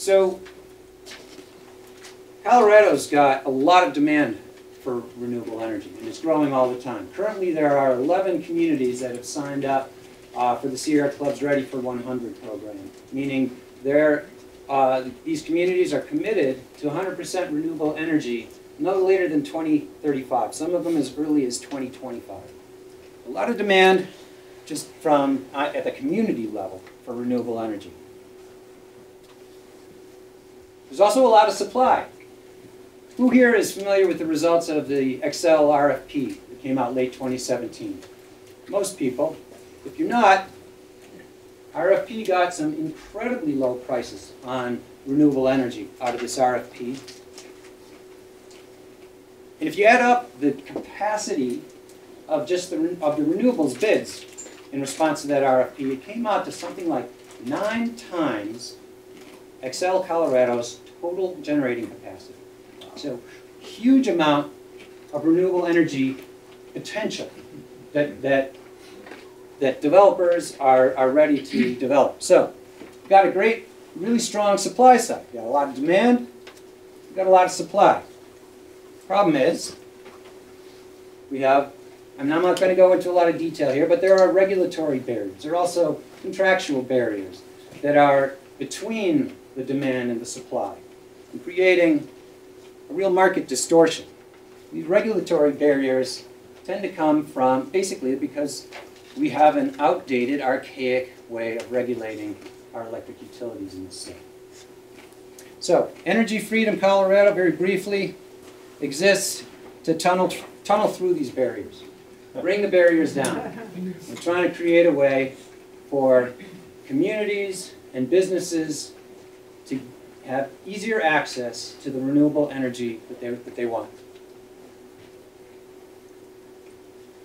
So Colorado's got a lot of demand for renewable energy, and it's growing all the time. Currently, there are 11 communities that have signed up for the Sierra Club's Ready for 100 program, meaning these communities are committed to 100% renewable energy no later than 2035, some of them as early as 2025. A lot of demand just from at the community level for renewable energy. There's also a lot of supply. Who here is familiar with the results of the Xcel RFP that came out late 2017? Most people. If you're not, RFP got some incredibly low prices on renewable energy out of this RFP. And if you add up the capacity of just the renewables bids in response to that RFP, it came out to something like 9 times Xcel Colorado's total generating capacity. So, huge amount of renewable energy potential that developers are ready to develop. So, we've got a great, really strong supply side. We've got a lot of demand, we've got a lot of supply. Problem is, we have, and I'm not going to go into a lot of detail here, but there are regulatory barriers. There are also contractual barriers that are between the demand and the supply, and creating a real market distortion. These regulatory barriers tend to come from, basically, because we have an outdated, archaic way of regulating our electric utilities in the state. So, Energy Freedom Colorado, very briefly, exists to tunnel through these barriers. Bring the barriers down. We're trying to create a way for communities and businesses to have easier access to the renewable energy that they want.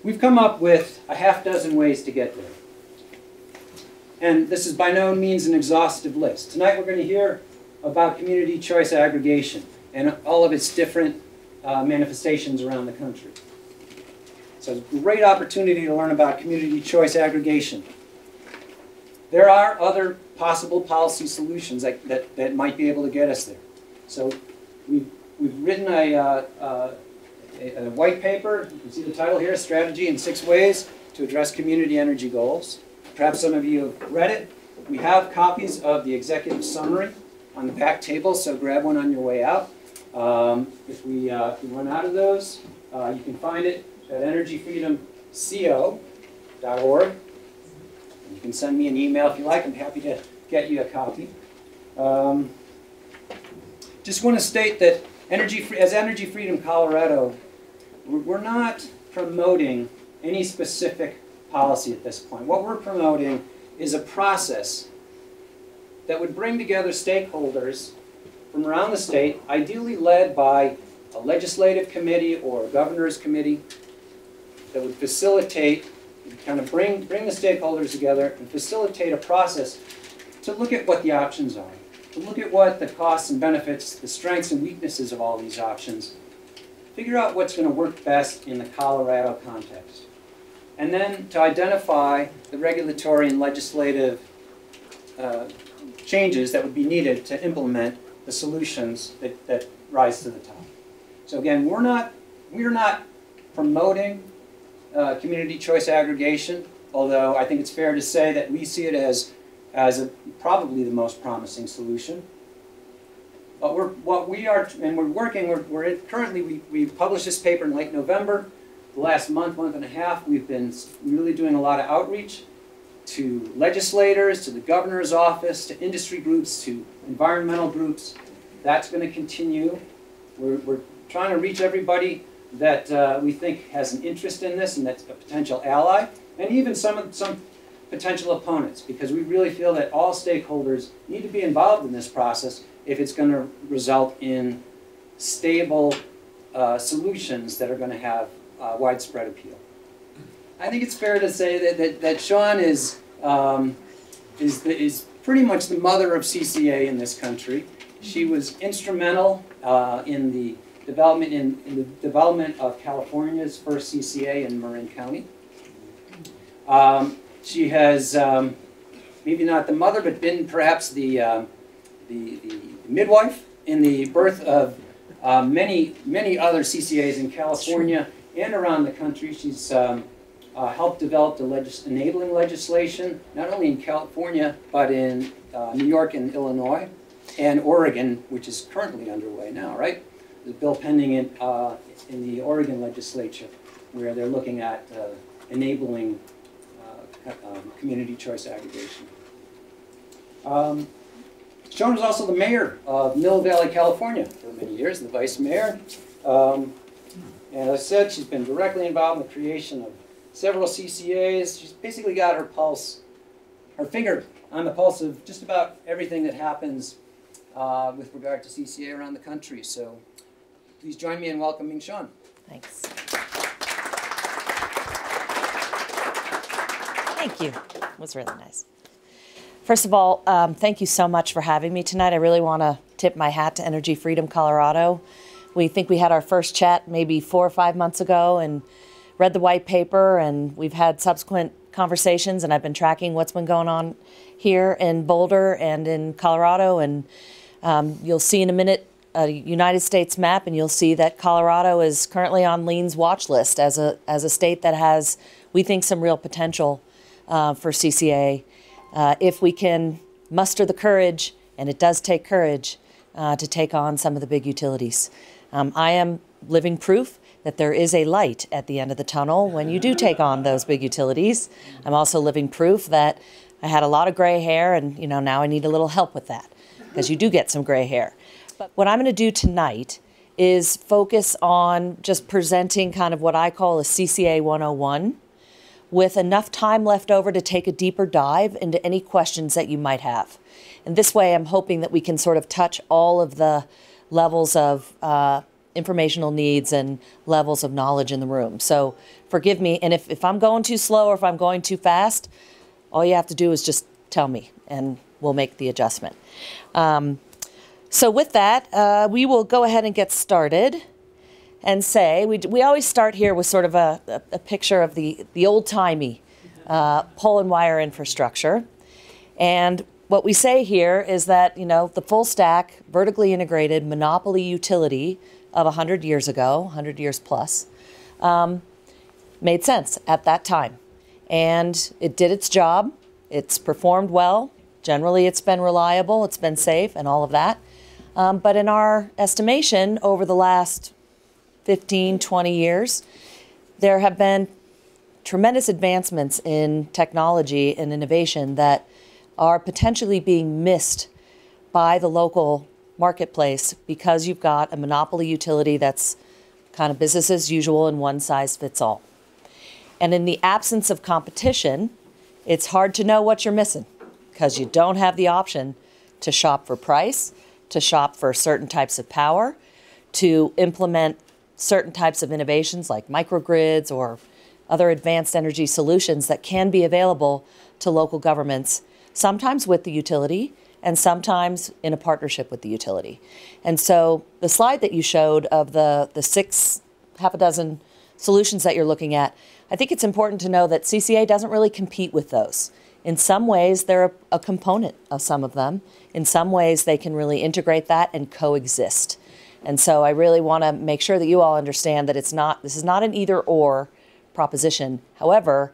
We've come up with a half-dozen ways to get there. And this is by no means an exhaustive list. Tonight we're going to hear about community choice aggregation and all of its different manifestations around the country. So it's a great opportunity to learn about community choice aggregation. There are other possible policy solutions that might be able to get us there. So we've written a white paper. You can see the title here, Strategy in 6 Ways to Address Community Energy Goals. Perhaps some of you have read it. We have copies of the executive summary on the back table, so grab one on your way out. If we run out of those, you can find it at energyfreedomco.org. You can send me an email if you like. I'm happy to get you a copy. Just want to state that as Energy Freedom Colorado, we're not promoting any specific policy at this point. What we're promoting is a process that would bring together stakeholders from around the state, ideally led by a legislative committee or a governor's committee, that would facilitate, kind of bring the stakeholders together and facilitate a process to look at what the options are, to look at what the costs and benefits, the strengths and weaknesses of all these options, figure out what's going to work best in the Colorado context, and then to identify the regulatory and legislative changes that would be needed to implement the solutions that rise to the top. So again, we're not promoting community choice aggregation, although I think it's fair to say that we see it as probably the most promising solution. But currently we published this paper in late November. The last month and a half, we've been really doing a lot of outreach to legislators, to the governor's office, to industry groups, to environmental groups. That's going to continue. We're trying to reach everybody that we think has an interest in this and that's a potential ally, and even some potential opponents, because we really feel that all stakeholders need to be involved in this process if it's going to result in stable solutions that are going to have widespread appeal. I think it's fair to say that Shean is pretty much the mother of CCA in this country. She was instrumental in the development of California's first CCA in Marin County. She has maybe not the mother, but been perhaps the the midwife in the birth of many other CCAs in California and around the country. She's helped develop the enabling legislation, not only in California, but in New York and Illinois, and Oregon, which is currently underway now, right? The bill pending in the Oregon legislature, where they're looking at enabling community choice aggregation. Shean was also the mayor of Mill Valley, California for many years, the vice mayor. And as I said, she's been directly involved in the creation of several CCAs. She's basically got her pulse, her finger on the pulse of just about everything that happens with regard to CCA around the country. So please join me in welcoming Shean. Thanks. Thank you. It was really nice. First of all, thank you so much for having me tonight. I really want to tip my hat to Energy Freedom Colorado. We think we had our first chat maybe 4 or 5 months ago and read the white paper, and we've had subsequent conversations, and I've been tracking what's been going on here in Boulder and in Colorado. And you'll see in a minute a United States map, and you'll see that Colorado is currently on Lean's watch list as a state that has, we think, some real potential for CCA. If we can muster the courage, and it does take courage, to take on some of the big utilities. I am living proof that there is a light at the end of the tunnel when you do take on those big utilities. I'm also living proof that I had a lot of gray hair, and now I need a little help with that, because you do get some gray hair. But what I'm going to do tonight is focus on just presenting kind of what I call a CCA 101, with enough time left over to take a deeper dive into any questions that you might have. And this way, I'm hoping that we can sort of touch all of the levels of informational needs and levels of knowledge in the room. So forgive me, and if I'm going too slow or if I'm going too fast, all you have to do is just tell me, and we'll make the adjustment. So with that, we will go ahead and get started. And say, we always start here with sort of a picture of the old-timey pole and wire infrastructure. And what we say here is that, the full stack, vertically integrated monopoly utility of 100 years ago, 100 years plus, made sense at that time. And it did its job. It's performed well. Generally, it's been reliable. It's been safe and all of that. But in our estimation, over the last 15, 20 years, there have been tremendous advancements in technology and innovation that are potentially being missed by the local marketplace because you've got a monopoly utility that's kind of business as usual and one size fits all. And in the absence of competition, it's hard to know what you're missing because you don't have the option to shop for price, to shop for certain types of power, to implement certain types of innovations like microgrids or other advanced energy solutions that can be available to local governments, sometimes with the utility and sometimes in a partnership with the utility. And so the slide that you showed of the half a dozen solutions that you're looking at, I think it's important to know that CCA doesn't really compete with those. In some ways, they're a component of some of them. In some ways, they can really integrate that and coexist. And so I really want to make sure that you all understand that this is not an either-or proposition. However,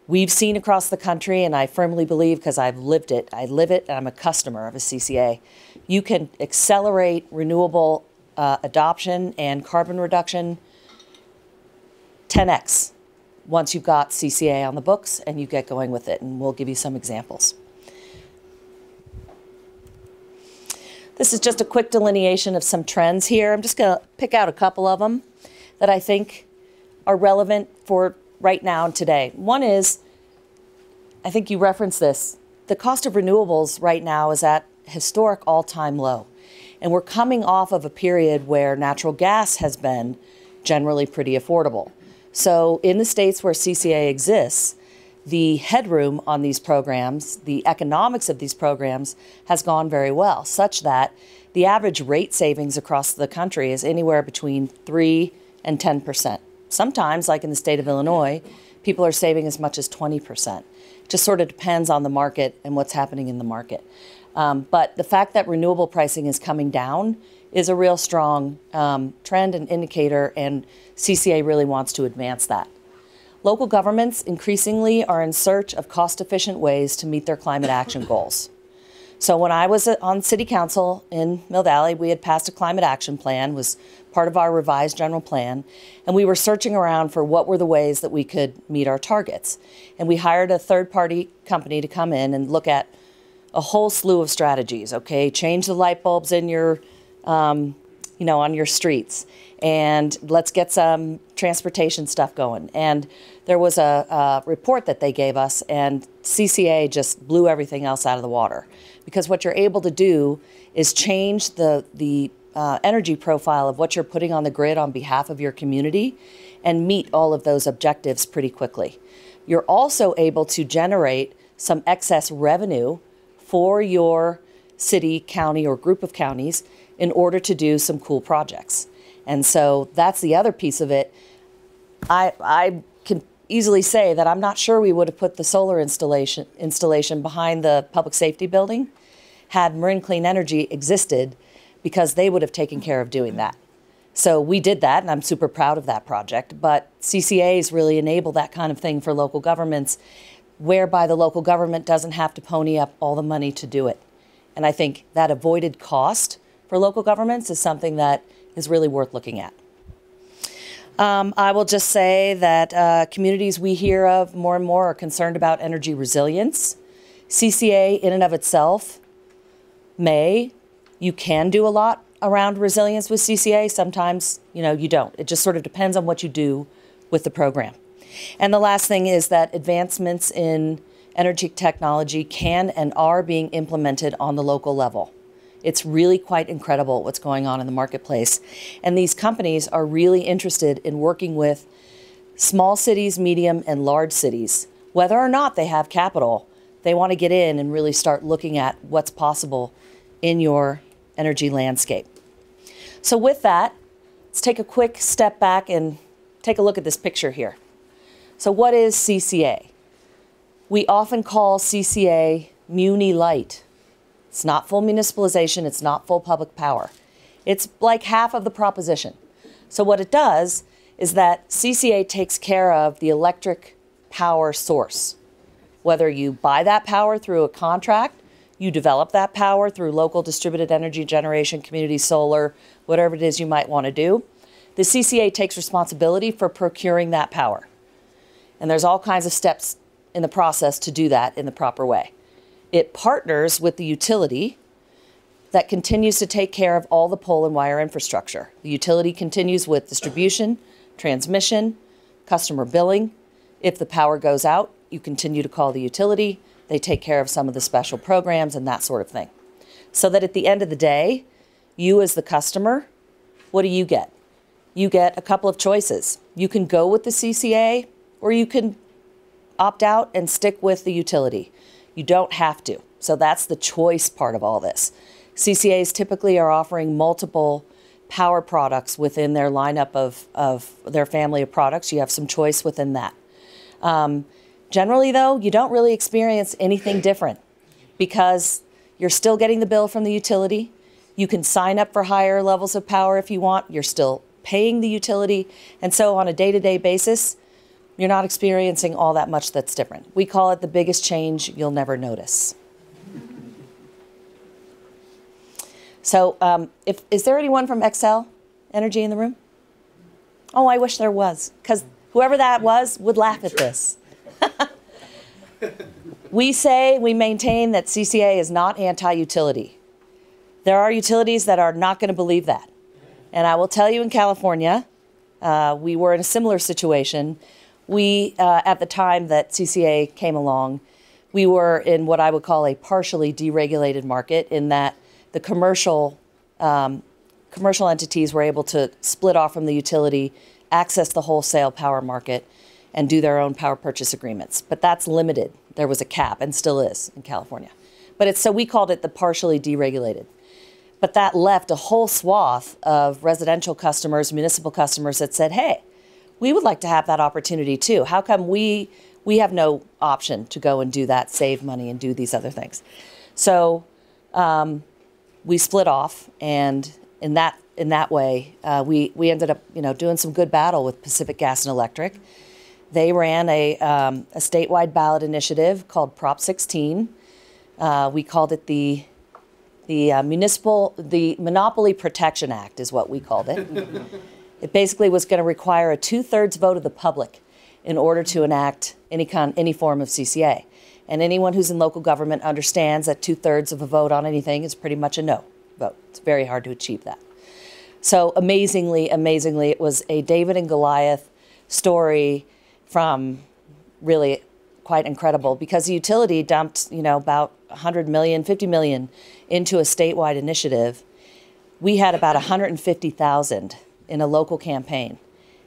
we've seen across the country, and I firmly believe, because I've lived it, I live it, and I'm a customer of a CCA, you can accelerate renewable adoption and carbon reduction 10x once you've got CCA on the books and you get going with it, and we'll give you some examples. This is just a quick delineation of some trends here. I'm just going to pick out a couple of them that I think are relevant for right now and today. One is, I think you referenced this, the cost of renewables right now is at historic all-time low. And we're coming off of a period where natural gas has been generally pretty affordable. So in the states where CCA exists, the headroom on these programs, the economics of these programs has gone very well, such that the average rate savings across the country is anywhere between 3 and 10%. Sometimes, like in the state of Illinois, people are saving as much as 20%. It just sort of depends on the market and what's happening in the market. But the fact that renewable pricing is coming down is a real strong trend and indicator, and CCA really wants to advance that. Local governments increasingly are in search of cost-efficient ways to meet their climate action goals. So when I was on City Council in Mill Valley, we had passed a climate action plan, was part of our revised general plan, and we were searching around for what were the ways that we could meet our targets. And we hired a third-party company to come in and look at a whole slew of strategies, okay? Change the light bulbs in your, on your streets, and let's get some transportation stuff going. And there was a report that they gave us, and CCA just blew everything else out of the water. Because what you're able to do is change the energy profile of what you're putting on the grid on behalf of your community and meet all of those objectives pretty quickly. You're also able to generate some excess revenue for your city, county, or group of counties in order to do some cool projects. And so that's the other piece of it. I can easily say that I'm not sure we would have put the solar installation behind the public safety building had Marin Clean Energy existed, because they would have taken care of doing that. So we did that, and I'm super proud of that project. But CCAs really enable that kind of thing for local governments, whereby the local government doesn't have to pony up all the money to do it. And I think that avoided cost for local governments is something that is really worth looking at. I will just say that communities we hear of more and more are concerned about energy resilience. CCA in and of itself you can do a lot around resilience with CCA. Sometimes, you don't. It just sort of depends on what you do with the program. And the last thing is that advancements in energy technology can and are being implemented on the local level. It's really quite incredible what's going on in the marketplace. And these companies are really interested in working with small cities, medium, and large cities. Whether or not they have capital, they want to get in and really start looking at what's possible in your energy landscape. So with that, let's take a quick step back and take a look at this picture here. So what is CCA? We often call CCA Muni Light. It's not full municipalization, it's not full public power. It's like half of the proposition. So what it does is that CCA takes care of the electric power source. Whether you buy that power through a contract, you develop that power through local distributed energy generation, community solar, whatever it is you might want to do, the CCA takes responsibility for procuring that power. And there's all kinds of steps in the process to do that in the proper way. It partners with the utility that continues to take care of all the pole and wire infrastructure. The utility continues with distribution, transmission, customer billing. If the power goes out, you continue to call the utility. They take care of some of the special programs and that sort of thing. So that at the end of the day, you as the customer, what do you get? You get a couple of choices. You can go with the CCA, or you can opt out and stick with the utility. You don't have to. So that's the choice part of all this. CCAs typically are offering multiple power products within their lineup of their family of products. You have some choice within that. Generally, though, you don't really experience anything different because you're still getting the bill from the utility. You can sign up for higher levels of power if you want. You're still paying the utility. And so on a day-to-day basis, you're not experiencing all that much that's different. We call it the biggest change you'll never notice. So is there anyone from Xcel Energy in the room? Oh, I wish there was, because whoever that was would laugh at this. We maintain that CCA is not anti-utility. There are utilities that are not going to believe that. And I will tell you, in California, we were in a similar situation. At the time that CCA came along, we were in what I would call a partially deregulated market, in that the commercial entities were able to split off from the utility, access the wholesale power market, and do their own power purchase agreements. But that's limited. There was a cap, and still is in California. But so we called it the partially deregulated. But that left a whole swath of residential customers, municipal customers that said, hey, we would like to have that opportunity too. How come we have no option to go and do that, save money, and do these other things? So we split off, and in that way, we ended up doing some good battle with Pacific Gas and Electric. They ran a statewide ballot initiative called Prop 16. We called it the Monopoly Protection Act is what we called it. It basically was going to require a 2/3 vote of the public in order to enact any form of CCA. And anyone who's in local government understands that 2/3 of a vote on anything is pretty much a no vote. It's very hard to achieve that. So amazingly, it was a David and Goliath story from really quite incredible, because the utility dumped, about 100 million, 50 million into a statewide initiative. We had about 150,000 in a local campaign.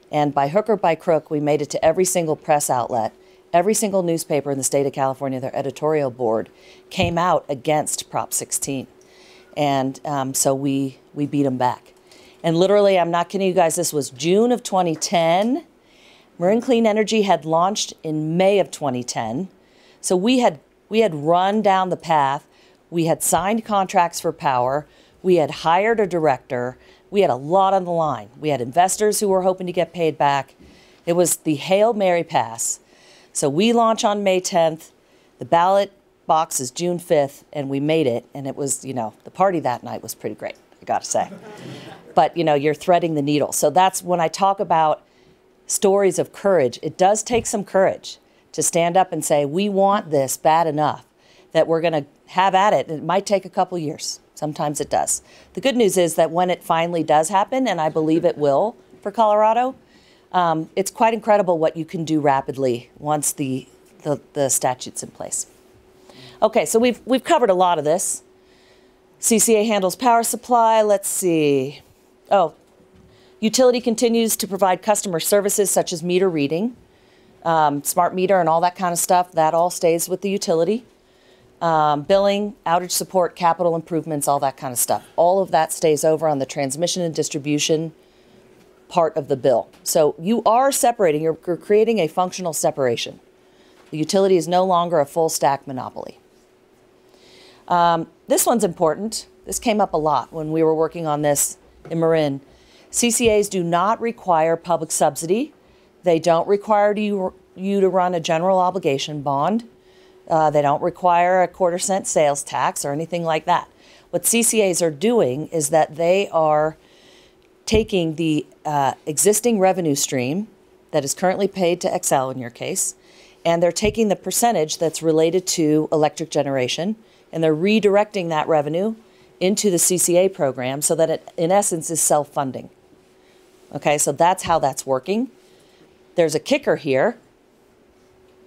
And by hook or by crook, we made it to every single press outlet. Every single newspaper in the state of California, their editorial board, came out against Prop 16. And so we beat them back. And literally, I'm not kidding you guys, this was June of 2010. Marin Clean Energy had launched in May of 2010. So we had run down the path. We had signed contracts for power. We had hired a director. We had a lot on the line. We had investors who were hoping to get paid back. It was the Hail Mary pass. So we launch on May 10th. The ballot box is June 5th, and we made it. And it was, the party that night was pretty great, I got to say. But, you're threading the needle. So that's when I talk about stories of courage. It does take some courage to stand up and say, we want this bad enough that we're going to have at it. It might take a couple years. Sometimes it does. The good news is that when it finally does happen, and I believe it will for Colorado, it's quite incredible what you can do rapidly once the statute's in place. Okay, so we've covered a lot of this. CCA handles power supply. Let's see. Oh, utility continues to provide customer services such as meter reading, smart meter and all that kind of stuff. That all stays with the utility. Billing, outage support, capital improvements, all that kind of stuff. All of that stays over on the transmission and distribution part of the bill. So you are separating, you're creating a functional separation. The utility is no longer a full stack monopoly. This one's important. This came up a lot when we were working on this in Marin. CCAs do not require public subsidy. They don't require you to run a general obligation bond. They don't require a 1/4 cent sales tax or anything like that. What CCAs are doing is that they are taking the existing revenue stream that is currently paid to Xcel in your case, and they're taking the percentage that's related to electric generation, and they're redirecting that revenue into the CCA program so that it, in essence, is self-funding. Okay, so that's how that's working. There's a kicker here,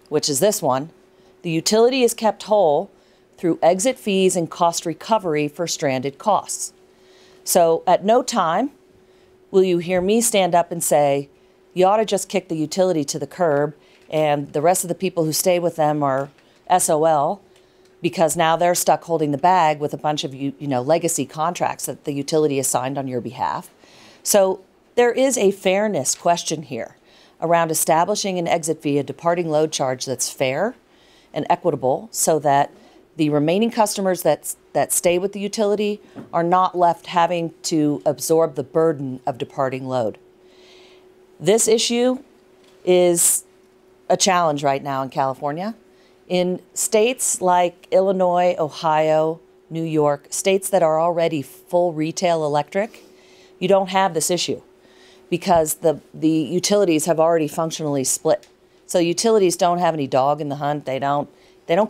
which is this one. The utility is kept whole through exit fees and cost recovery for stranded costs. So at no time will you hear me stand up and say, you ought to just kick the utility to the curb and the rest of the people who stay with them are SOL, because now they're stuck holding the bag with a bunch of legacy contracts that the utility has signed on your behalf. So there is a fairness question here around establishing an exit fee, a departing load charge that's fair and equitable, so that the remaining customers that stay with the utility are not left having to absorb the burden of departing load. This issue is a challenge right now in California. In states like Illinois, Ohio, New York, states that are already full retail electric, you don't have this issue because the utilities have already functionally split. So utilities don't have any dog in the hunt. They don't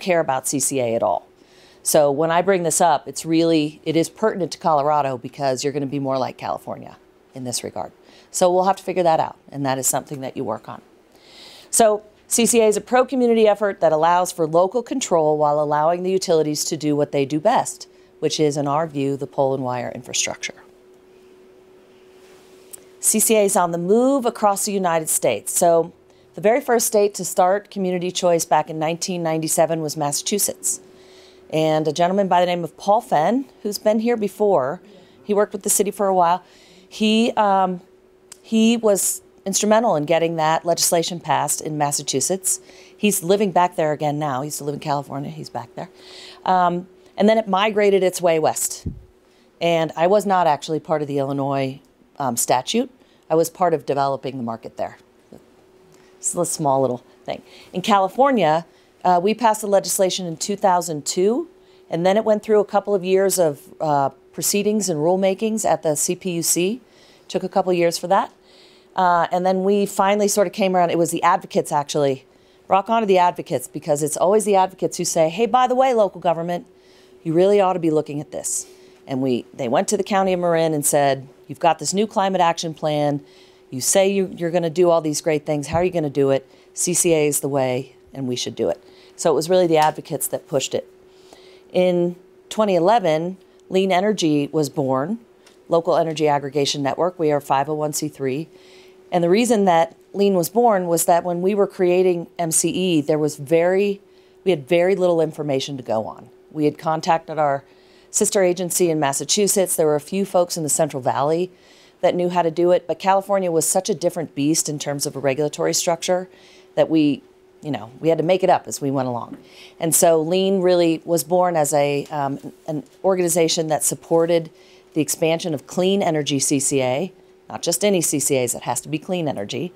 care about CCA at all. So when I bring this up, it is pertinent to Colorado because you're going to be more like California in this regard. So we'll have to figure that out, and that is something that you work on. So CCA is a pro-community effort that allows for local control while allowing the utilities to do what they do best, which is, in our view, the pole and wire infrastructure. CCA is on the move across the United States. So the very first state to start community choice back in 1997 was Massachusetts. And a gentleman by the name of Paul Fenn, who's been here before, he worked with the city for a while, he was instrumental in getting that legislation passed in Massachusetts. He's living back there again now. He used to live in California. He's back there. And then it migrated its way west. And I was not actually part of the Illinois statute. I was part of developing the market there. It's a small little thing. In California, we passed the legislation in 2002, and then it went through a couple of years of proceedings and rulemakings at the CPUC. Took a couple of years for that. And then we finally sort of came around. It was the advocates, actually. Rock on to the advocates, because it's always the advocates who say, hey, by the way, local government, you really ought to be looking at this. And they went to the county of Marin and said, you've got this new climate action plan. You say you're going to do all these great things. How are you going to do it? CCA is the way, and we should do it. So it was really the advocates that pushed it. In 2011, Lean Energy was born, Local Energy Aggregation Network. We are 501c3. And the reason that Lean was born was that when we were creating MCE, we had very little information to go on. We had contacted our sister agency in Massachusetts. There were a few folks in the Central Valley that knew how to do it, but California was such a different beast in terms of a regulatory structure that we had to make it up as we went along. And so Lean really was born as an organization that supported the expansion of clean energy CCA, not just any CCAs, it has to be clean energy.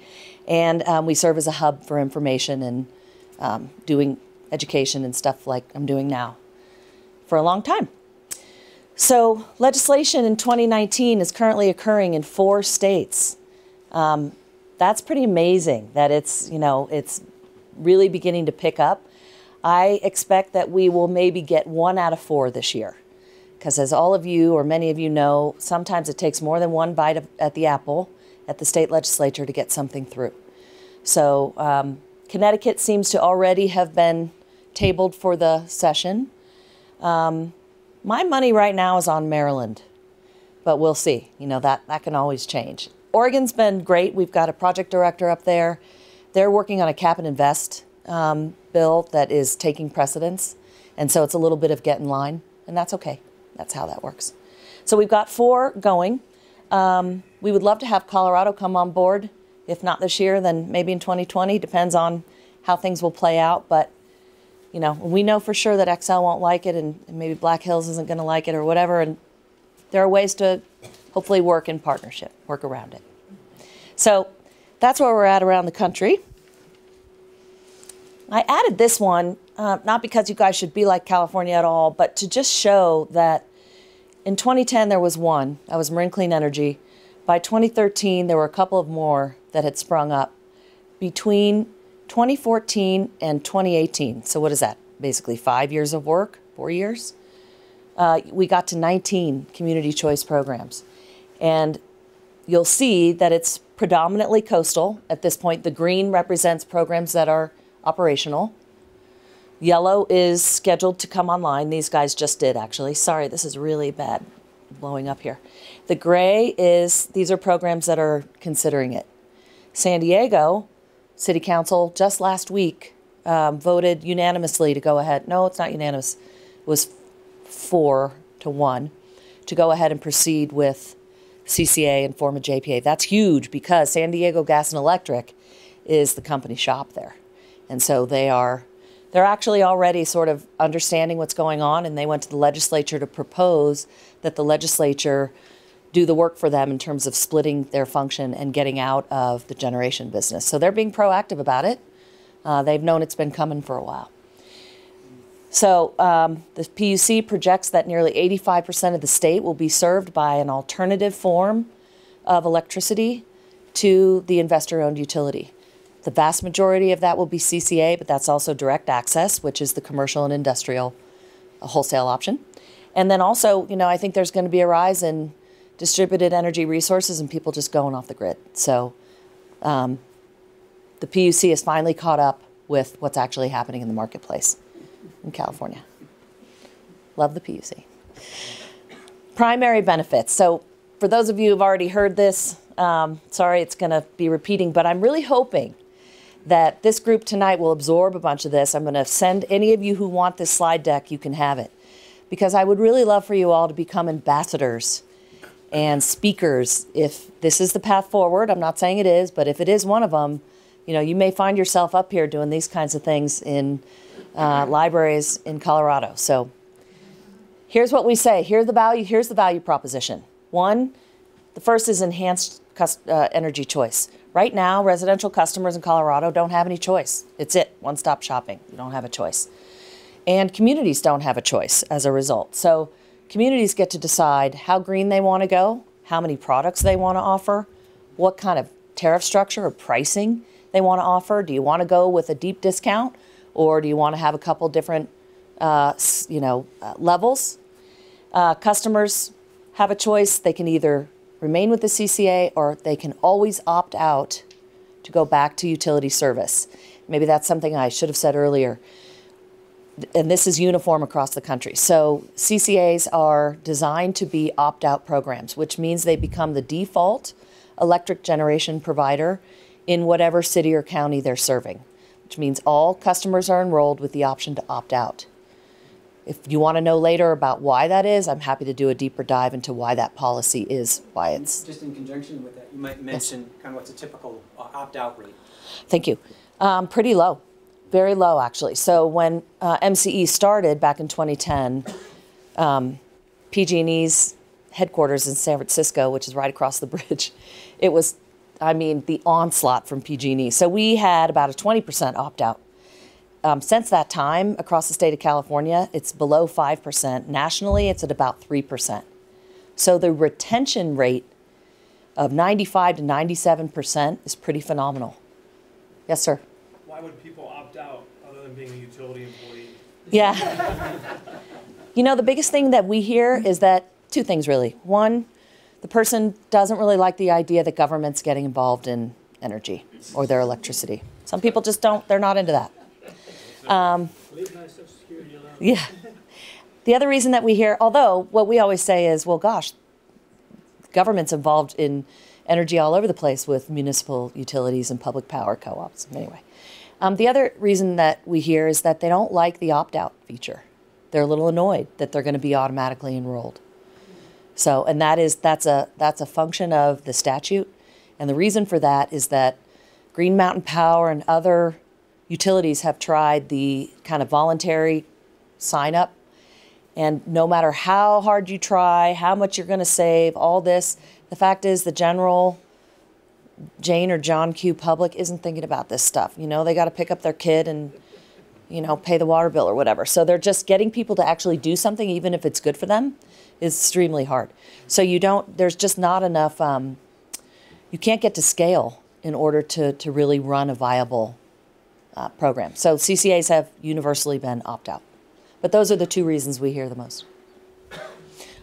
And we serve as a hub for information and doing education and stuff like I'm doing now for a long time. So legislation in 2019 is currently occurring in 4 states. That's pretty amazing that it's really beginning to pick up. I expect that we will maybe get 1 out of 4 this year. Because as all of you or many of you know, sometimes it takes more than one bite at the apple at the state legislature to get something through. So Connecticut seems to already have been tabled for the session. My money right now is on Maryland, but we'll see. That can always change. Oregon's been great. We've got a project director up there. They're working on a cap and invest bill that is taking precedence. And so it's a little bit of get in line, and that's okay. That's how that works. So we've got 4 going. We would love to have Colorado come on board. If not this year, then maybe in 2020. Depends on how things will play out. But, we know for sure that XL won't like it, and maybe Black Hills isn't going to like it or whatever. And there are ways to hopefully work in partnership, work around it. So that's where we're at around the country. I added this one, not because you guys should be like California at all, but to just show that in 2010 there was one. That was Marin Clean Energy. By 2013, there were a couple of more that had sprung up. Between 2014 and 2018, so what is that? Basically 5 years of work, 4 years? We got to 19 community choice programs. And you'll see that it's predominantly coastal. At this point, the green represents programs that are operational. Yellow is scheduled to come online. These guys just did, actually. Sorry, this is really bad blowing up here. The gray these are programs that are considering it. San Diego City Council just last week voted unanimously to go ahead. No, it's not unanimous. It was 4-1 to go ahead and proceed with CCA and form a JPA. That's huge because San Diego Gas and Electric is the company shop there. And so they're actually already sort of understanding what's going on, and they went to the legislature to propose that the legislature do the work for them in terms of splitting their function and getting out of the generation business. So they're being proactive about it. They've known it's been coming for a while. So the PUC projects that nearly 85% of the state will be served by an alternative form of electricity to the investor-owned utility. The vast majority of that will be CCA, but that's also direct access, which is the commercial and industrial wholesale option. And then also, I think there's going to be a rise in distributed energy resources and people just going off the grid. So the PUC is finally caught up with what's actually happening in the marketplace in California. Love the PUC. Primary benefits. So for those of you who've already heard this, sorry it's going to be repeating, but I'm really hoping that this group tonight will absorb a bunch of this. I'm going to send any of you who want this slide deck, you can have it. Because I would really love for you all to become ambassadors and speakers. If this is the path forward, I'm not saying it is, but if it is one of them, you may find yourself up here doing these kinds of things in libraries in Colorado. So Here's what we say. Here's the value proposition. One, the first is enhanced energy choice. Right now, residential customers in Colorado don't have any choice. It's it, one-stop shopping. You don't have a choice. And communities don't have a choice as a result. So communities get to decide how green they want to go, how many products they want to offer, what kind of tariff structure or pricing they want to offer. Do you want to go with a deep discount, or do you want to have a couple different levels? Customers have a choice. They can either remain with the CCA, or they can always opt out to go back to utility service. Maybe that's something I should have said earlier. And this is uniform across the country. So CCAs are designed to be opt-out programs, which means they become the default electric generation provider in whatever city or county they're serving, which means all customers are enrolled with the option to opt out. If you want to know later about why that is, I'm happy to do a deeper dive into why that policy is, why it's... Just in conjunction with that, you might mention kind of what's a typical opt-out rate. Thank you. Pretty low. Very low, actually. So when MCE started back in 2010, PG&E's headquarters in San Francisco, which is right across the bridge, it was, the onslaught from PG&E. So we had about a 20% opt-out. Since that time, across the state of California, it's below 5%. Nationally, it's at about 3%. So the retention rate of 95 to 97% is pretty phenomenal. Yes, sir? Why would people opt out other than being a utility employee? Yeah. The biggest thing that we hear is that two things, really. One, the person doesn't really like the idea that government's getting involved in energy or their electricity. Some people just don't, they're not into that. Yeah. The other reason that we hear, although what we always say is, well, gosh, government's involved in energy all over the place with municipal utilities and public power co-ops. Anyway, the other reason that we hear is that they don't like the opt-out feature. They're a little annoyed that they're going to be automatically enrolled. So, and that's a function of the statute. And the reason for that is that Green Mountain Power and other utilities have tried the kind of voluntary sign up. And no matter how hard you try, how much you're going to save, all this, the fact is the general Jane or John Q. public isn't thinking about this stuff. They got to pick up their kid and, pay the water bill or whatever. So they're just getting people to actually do something, even if it's good for them, is extremely hard. So there's just not enough, you can't get to scale in order to really run a viable program. So CCAs have universally been opt-out. But those are the two reasons we hear the most.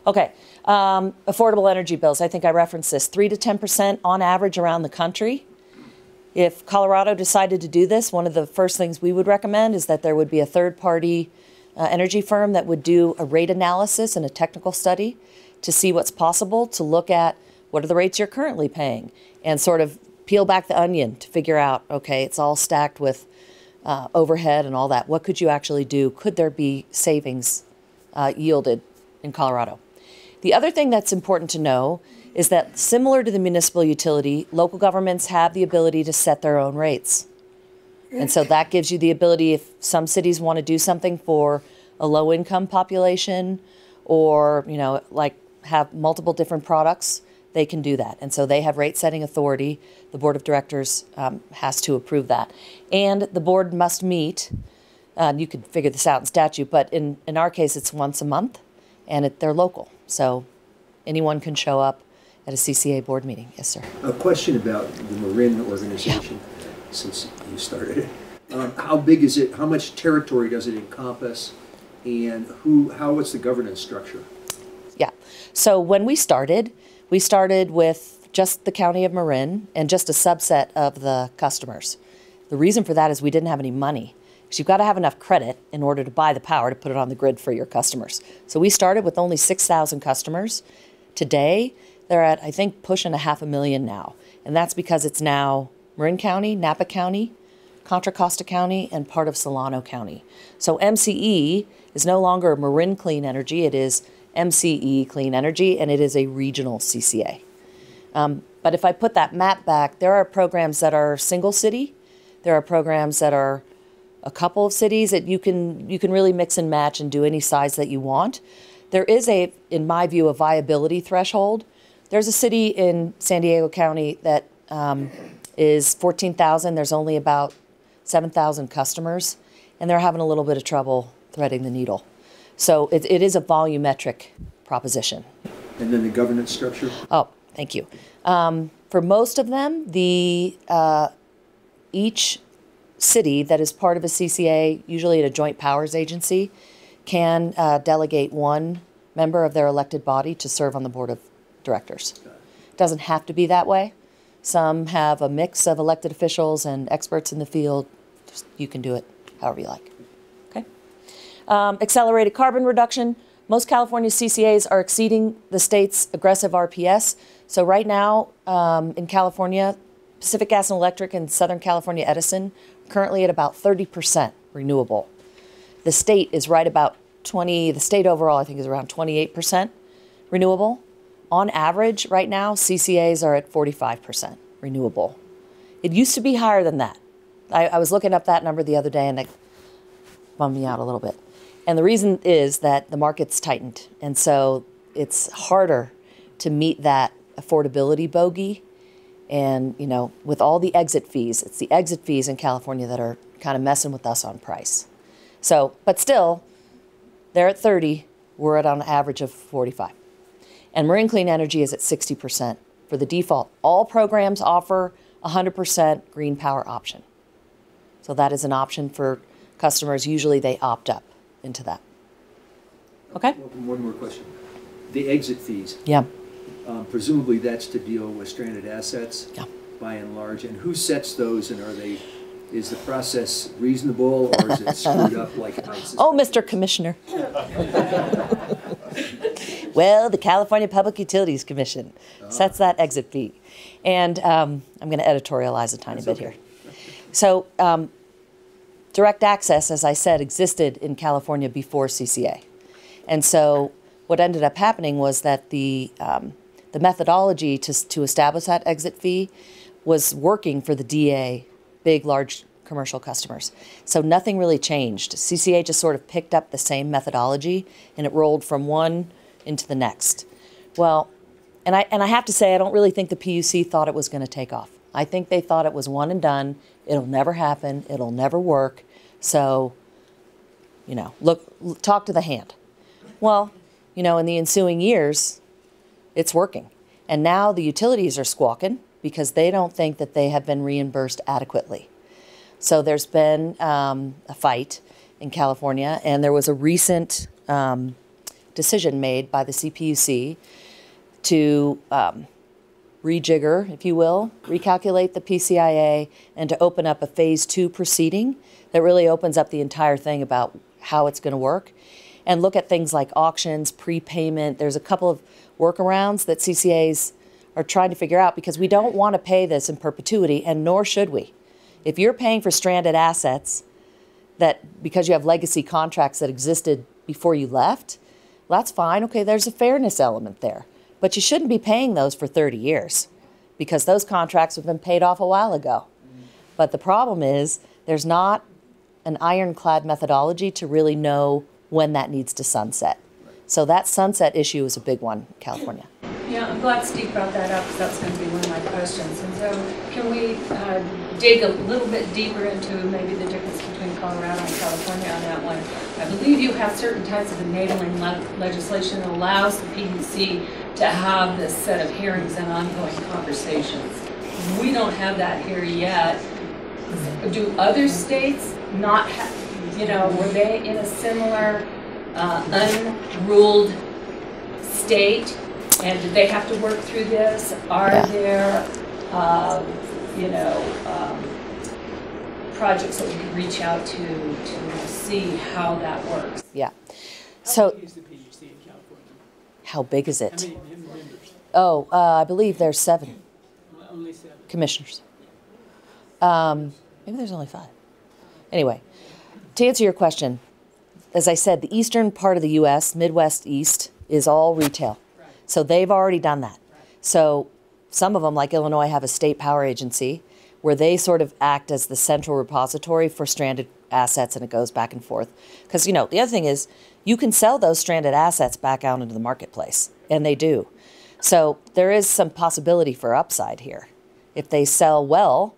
Okay, affordable energy bills. I think I referenced this. 3 to 10% on average around the country. If Colorado decided to do this, one of the first things we would recommend is that there would be a third-party energy firm that would do a rate analysis and a technical study to see what's possible, to look at what are the rates you're currently paying, and sort of peel back the onion to figure out, okay, it's all stacked with overhead and all that. What could you actually do? Could there be savings yielded in Colorado? The other thing that's important to know is that similar to the municipal utility, local governments have the ability to set their own rates. And so that gives you the ability, if some cities want to do something for a low-income population or, like have multiple different products, they can do that. And so they have rate-setting authority. The board of directors has to approve that. And the board must meet, you could figure this out in statute, but in our case, it's once a month, and they're local. So anyone can show up at a CCA board meeting. Yes, sir. A question about the Marin organization, since you started it. How big is it? How much territory does it encompass? And what's the governance structure? Yeah. So when we started with just the county of Marin and just a subset of the customers. The reason for that is we didn't have any money. Because you've got to have enough credit in order to buy the power to put it on the grid for your customers. So we started with only 6,000 customers. Today, they're at, I think, pushing 500,000 now. And that's because it's now Marin County, Napa County, Contra Costa County, and part of Solano County. So MCE is no longer Marin Clean Energy. It is MCE Clean Energy, and it is a regional CCA. But if I put that map back, there are programs that are single city. There are programs that are a couple of cities that you can really mix and match and do any size that you want. there is in my view, a viability threshold. There's a city in San Diego County that is 14,000. There's only about 7,000 customers, and they're having a little bit of trouble threading the needle. So it is a volumetric proposition. And then the governance structure? Oh, thank you. For most of them, each city that is part of a CCA, usually at a joint powers agency, can delegate one member of their elected body to serve on the board of directors. It doesn't have to be that way. Some have a mix of elected officials and experts in the field. Just, you can do it however you like. Okay. Accelerated carbon reduction. Most California CCAs are exceeding the state's aggressive RPS. So right now in California, Pacific Gas and Electric and Southern California Edison, currently at about 30% renewable. The state is right about 20, the state overall I think is around 28% renewable. On average right now, CCAs are at 45% renewable. It used to be higher than that. I was looking up that number the other day and it bummed me out a little bit. And the reason is that the market's tightened. And so it's harder to meet that affordability bogey. And, you know, with all the exit fees, it's the exit fees in California that are kind of messing with us on price. So, but still, they're at 30, we're at an average of 45. And Marine Clean Energy is at 60% for the default. All programs offer 100% green power option. So that is an option for customers. Usually they opt up into that. Okay? One more question. The exit fees. Yeah. Presumably that's to deal with stranded assets, Yeah. by and large. And who sets those, and is the process reasonable, or is it screwed up like it might? Oh, Mr. Commissioner. Well, the California Public Utilities Commission sets that exit fee. And I'm going to editorialize a tiny bit here. So direct access, as I said, existed in California before CCA. And so what ended up happening was that the methodology to establish that exit fee was working for the DA, big, large commercial customers. So nothing really changed. CCA just sort of picked up the same methodology, and it rolled from one into the next. Well, and I have to say, I don't really think the PUC thought it was going to take off. I think they thought it was one and done. It'll never happen. It'll never work. So, you know, talk to the hand. Well, you know, in the ensuing years, it's working. And now the utilities are squawking because they don't think that they have been reimbursed adequately. So there's been a fight in California, and there was a recent decision made by the CPUC to rejigger, if you will, recalculate the PCIA, and to open up a phase 2 proceeding that really opens up the entire thing about how it's going to work, and look at things like auctions, prepayment. There's a couple of workarounds that CCAs are trying to figure out, because we don't want to pay this in perpetuity, and nor should we. If you're paying for stranded assets that because you have legacy contracts that existed before you left, well, that's fine. Okay, there's a fairness element there. But you shouldn't be paying those for 30 years because those contracts have been paid off a while ago. But the problem is there's not an ironclad methodology to really know when that needs to sunset. So that sunset issue is a big one in California. Yeah, I'm glad Steve brought that up because that's going to be one of my questions. And so can we dig a little bit deeper into maybe the difference between Colorado and California on that one? I believe you have certain types of enabling legislation that allows the PUC to have this set of hearings and ongoing conversations. We don't have that here yet. Do other states not have, you know, were they in a similar unruled state? And do they have to work through this? Are there, you know, projects that we could reach out to see how that works? Yeah. So, How big is the PUC in California? how big is it? How many members? Oh, I believe there's 7 Only 7. commissioners. Maybe there's only 5. Anyway, to answer your question, as I said, the eastern part of the U.S., Midwest East, is all retail. So they've already done that. So some of them, like Illinois, have a state power agency where they sort of act as the central repository for stranded assets, and it goes back and forth. Because, the other thing is, you can sell those stranded assets back out into the marketplace, and they do. So there is some possibility for upside here. If they sell well,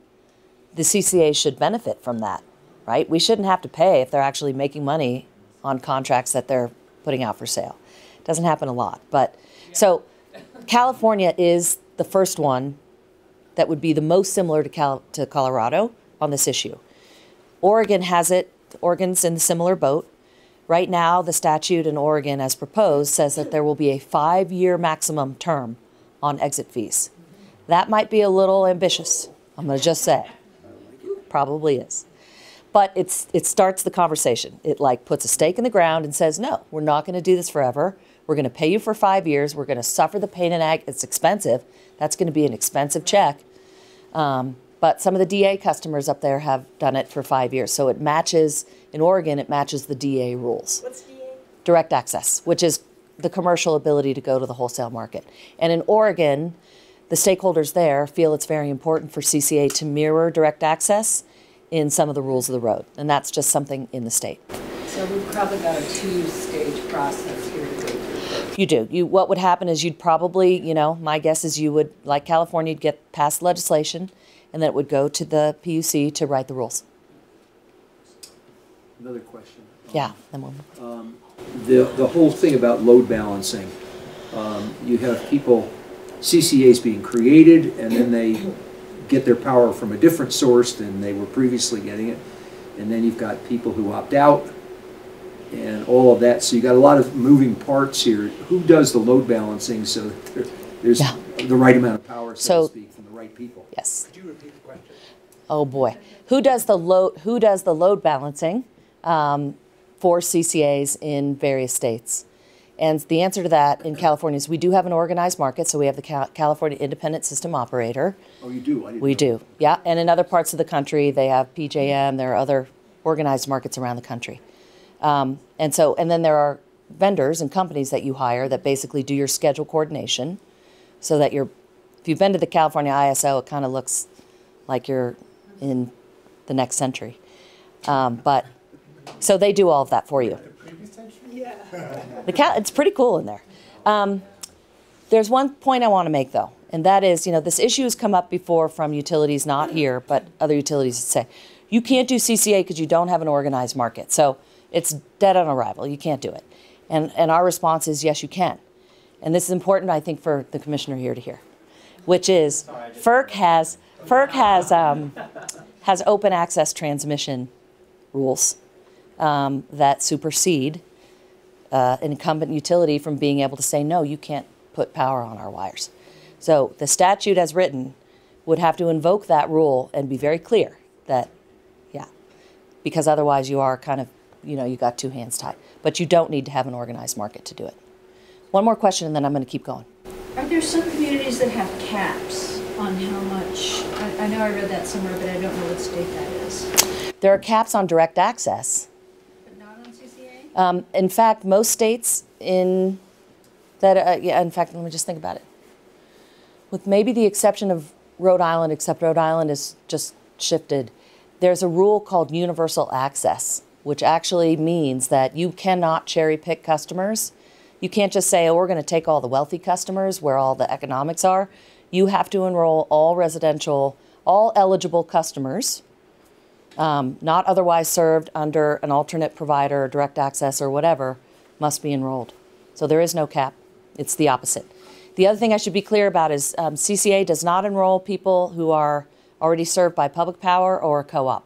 the CCA should benefit from that, right? We shouldn't have to pay if they're actually making money on contracts that they're putting out for sale. It doesn't happen a lot. But so California is the first one that would be the most similar to Colorado on this issue. Oregon has it. Oregon's in the similar boat. Right now, the statute in Oregon, as proposed, says that there will be a 5-year maximum term on exit fees. That might be a little ambitious, I'm going to just say. Probably is. But it starts the conversation. It puts a stake in the ground and says, no, we're not going to do this forever. We're going to pay you for 5 years. We're going to suffer the pain and it's expensive. That's going to be an expensive check. But some of the DA customers up there have done it for 5 years. So it matches, in Oregon, it matches the DA rules. What's DA? Direct access, which is the commercial ability to go to the wholesale market. And in Oregon, the stakeholders there feel it's very important for CCA to mirror direct access in some of the rules of the road. And that's just something in the state. So we've probably got a 2-stage process here to go through. You do. What would happen is you'd probably, my guess is you would, like California, you'd get past legislation, and then it would go to the PUC to write the rules. Another question. Yeah. Then we'll... The whole thing about load balancing, you have people, CCAs being created, and then they get their power from a different source than they were previously getting it. And then you've got people who opt out and all of that. So you've got a lot of moving parts here. Who does the load balancing so that there's the right amount of power, so to speak, from the right people? Yes. Could you repeat the question? Oh boy. Who does the load balancing for CCAs in various states? And the answer to that in California is we do have an organized market, so we have the California Independent System Operator. Oh, you do? I didn't We know. do, yeah. And in other parts of the country, they have PJM. There are other organized markets around the country. And then there are vendors and companies that you hire that basically do your schedule coordination so that if you've been to the California ISO, it kind of looks like you're in the next century. So they do all of that for you. It's pretty cool in there. There's one point I want to make, though, and that is, this issue has come up before from utilities, not here, but other utilities that say, you can't do CCA because you don't have an organized market. So it's dead on arrival. You can't do it. And our response is, yes, you can. And this is important, I think, for the commissioner here to hear, which is FERC has open access transmission rules that supersede an incumbent utility from being able to say, no, you can't put power on our wires. So the statute as written would have to invoke that rule and be very clear that, because otherwise you are kind of, you got two hands tied. But you don't need to have an organized market to do it. One more question and then I'm going to keep going. Are there some communities that have caps on how much? I know I read that somewhere, but I don't know what state that is. There are caps on direct access. But not on CCA? In fact, most states in fact, let me just think about it. With maybe the exception of Rhode Island, except Rhode Island is just shifted, there's a rule called universal access, which actually means that you cannot cherry pick customers. You can't just say, oh, we're going to take all the wealthy customers where all the economics are. You have to enroll all residential, all eligible customers, not otherwise served under an alternate provider, direct access or whatever, must be enrolled. So there is no cap. It's the opposite. The other thing I should be clear about is CCA does not enroll people who are already served by public power or a co-op.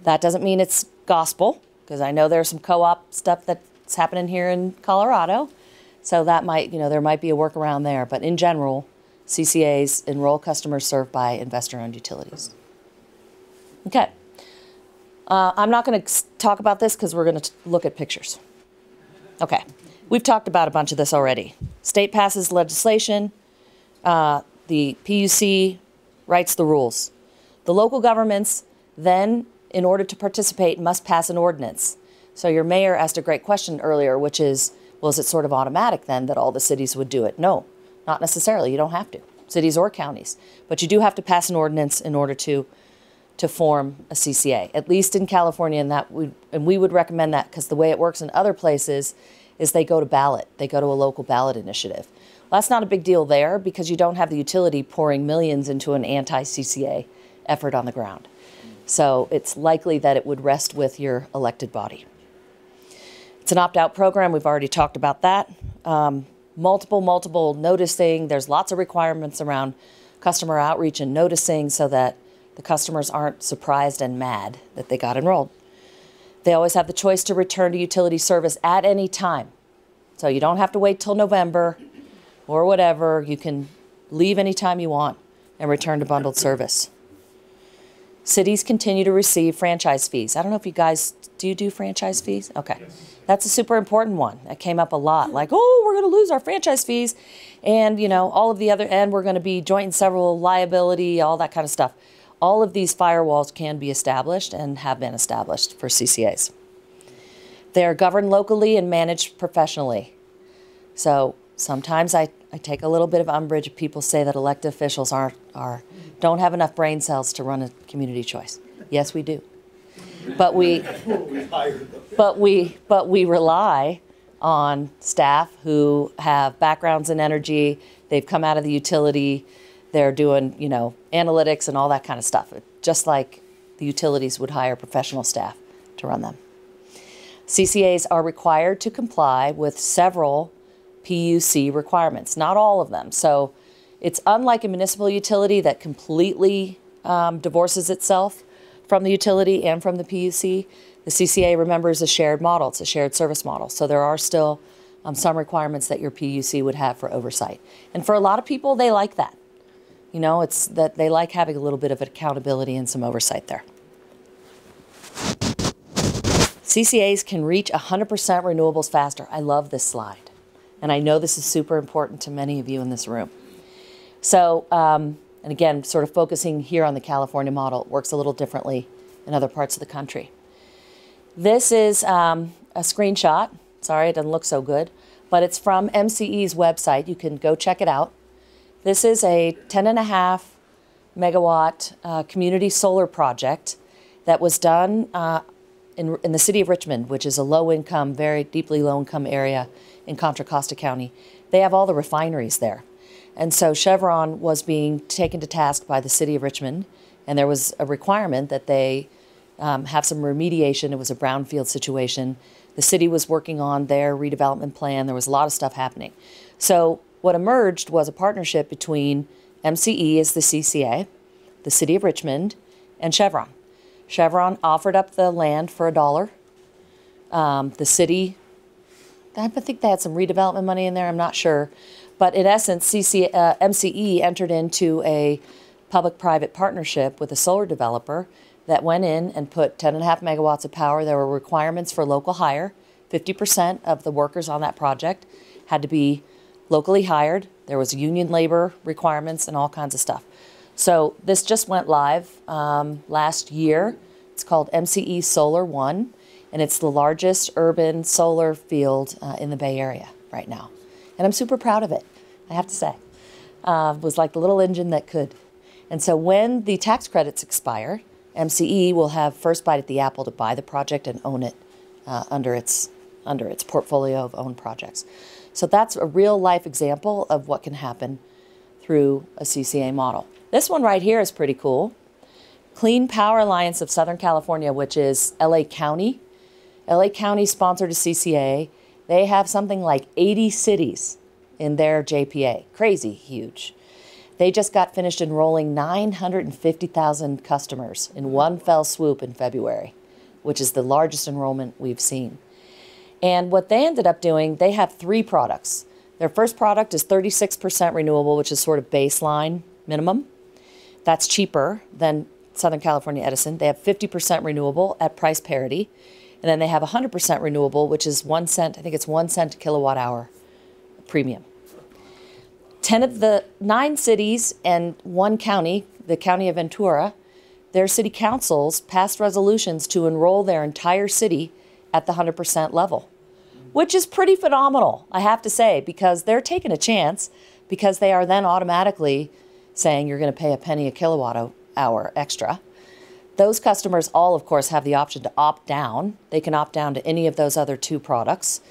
That doesn't mean it's gospel, because I know there's some co-op stuff that's happening here in Colorado. So that might, there might be a workaround there. But in general, CCAs enroll customers served by investor-owned utilities. Okay. I'm not going to talk about this because we're going to look at pictures. Okay. We've talked about a bunch of this already. State passes legislation. The PUC writes the rules. The local governments then, in order to participate, must pass an ordinance. So your mayor asked a great question earlier, which is, well, is it sort of automatic then that all the cities would do it? No, not necessarily. You don't have to. cities or counties. But you do have to pass an ordinance in order to form a CCA, at least in California, and we would recommend that because the way it works in other places is they go to ballot. They go to a local ballot initiative. Well, that's not a big deal there because you don't have the utility pouring millions into an anti-CCA effort on the ground. So it's likely that it would rest with your elected body. It's an opt-out program. We've already talked about that. Multiple noticing. There's lots of requirements around customer outreach and noticing so that the customers aren't surprised and mad that they got enrolled. They always have the choice to return to utility service at any time. So you don't have to wait till November or whatever. You can leave anytime you want and return to bundled service. Cities continue to receive franchise fees. I don't know if you guys, do you do franchise fees? Okay. That's a super important one. That came up a lot. Like, oh, we're going to lose our franchise fees. And, you know, all of the other, and we're going to be joint and several liability, all that kind of stuff. All of these firewalls can be established and have been established for CCAs. They are governed locally and managed professionally. So sometimes I take a little bit of umbrage if people say that elected officials don't have enough brain cells to run a community choice. Yes, we do. But we rely on staff who have backgrounds in energy. They've come out of the utility. They're doing, you know, analytics and all that kind of stuff, just like the utilities would hire professional staff to run them. CCAs are required to comply with several PUC requirements, not all of them. So it's unlike a municipal utility that completely divorces itself from the utility and from the PUC. The CCA, remember, is a shared model. It's a shared service model. So there are still some requirements that your PUC would have for oversight. And for a lot of people, they like that. You know, it's that they like having a little bit of accountability and some oversight there. CCAs can reach 100% renewables faster. I love this slide. And I know this is super important to many of you in this room. So, and again, sort of focusing here on the California model, it works a little differently in other parts of the country. This is a screenshot. Sorry, it doesn't look so good, but it's from MCE's website. You can go check it out. This is a 10.5 megawatt community solar project that was done in the city of Richmond, which is a low-income, very deeply low-income area in Contra Costa County. They have all the refineries there. And so Chevron was being taken to task by the city of Richmond, and there was a requirement that they have some remediation. It was a brownfield situation. The city was working on their redevelopment plan. There was a lot of stuff happening. So what emerged was a partnership between MCE as the CCA, the city of Richmond, and Chevron. Chevron offered up the land for $1. The city, I think they had some redevelopment money in there, I'm not sure. But in essence, MCE entered into a public-private partnership with a solar developer that went in and put 10.5 megawatts of power. There were requirements for local hire. 50% of the workers on that project had to be locally hired. There was union labor requirements and all kinds of stuff. So this just went live last year. It's called MCE Solar 1, and it's the largest urban solar field in the Bay Area right now. And I'm super proud of it, I have to say. It was like the little engine that could. And so when the tax credits expire, MCE will have first bite at the apple to buy the project and own it under its portfolio of owned projects. So that's a real life example of what can happen through a CCA model. This one right here is pretty cool. Clean Power Alliance of Southern California, which is LA County. LA County sponsored a CCA. They have something like 80 cities in their JPA. Crazy huge. They just got finished enrolling 950,000 customers in one fell swoop in February, which is the largest enrollment we've seen. And what they ended up doing, they have 3 products. Their first product is 36% renewable, which is sort of baseline minimum. That's cheaper than Southern California Edison. They have 50% renewable at price parity. And then they have 100% renewable, which is 1 cent, I think it's 1 cent a kilowatt hour premium. 10 of the 9 cities and 1 county, the county of Ventura, their city councils passed resolutions to enroll their entire city at the 100% level, which is pretty phenomenal, I have to say, because they're taking a chance because they are then automatically saying you're going to pay a penny a kilowatt hour extra. Those customers all, of course, have the option to opt down. They can opt down to any of those other two products.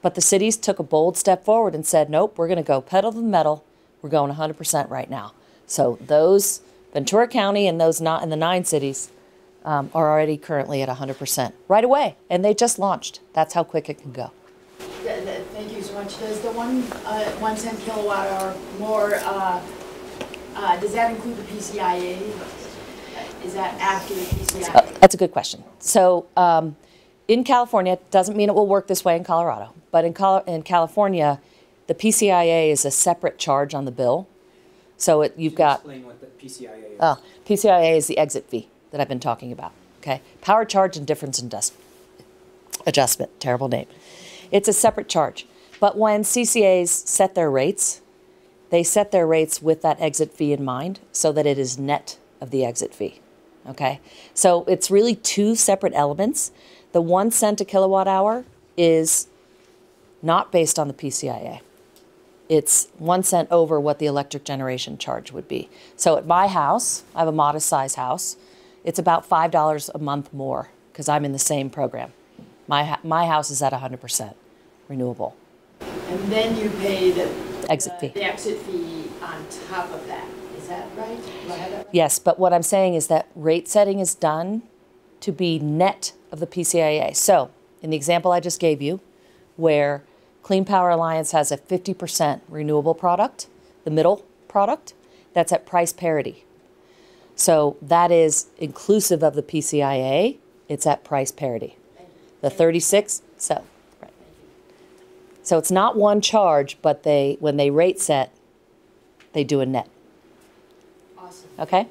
But the cities took a bold step forward and said, nope, we're going to go pedal to the metal. We're going 100% right now. So those, Ventura County and those not in the 9 cities are already currently at 100% right away. And they just launched. That's how quick it can go. Thank you so much. Does the 1 cent kilowatt hour more, does that include the PCIA? Is that after the PCIA? That's a good question. So in California, it doesn't mean it will work this way in Colorado, but in California, the PCIA is a separate charge on the bill. So you've got... Explain what the PCIA is. PCIA is the exit fee that I've been talking about. Okay, power charge and difference adjustment. Terrible name. It's a separate charge. But when CCAs set their rates, they set their rates with that exit fee in mind so that it is net of the exit fee. Okay, so it's really 2 separate elements. The 1 cent a kilowatt hour is not based on the PCIA. It's 1 cent over what the electric generation charge would be. So at my house, I have a modest size house, it's about $5 a month more because I'm in the same program. My house is at 100% renewable. And then you pay the Exit fee. The exit fee on top of that. Is that right? Do I have that right? Yes, but what I'm saying is that rate setting is done to be net of the PCIA. So in the example I just gave you, where Clean Power Alliance has a 50% renewable product, the middle product, that's at price parity. So that is inclusive of the PCIA, it's at price parity. The 36, so, right. So it's not one charge, but when they rate set, they do a net. Awesome. Okay?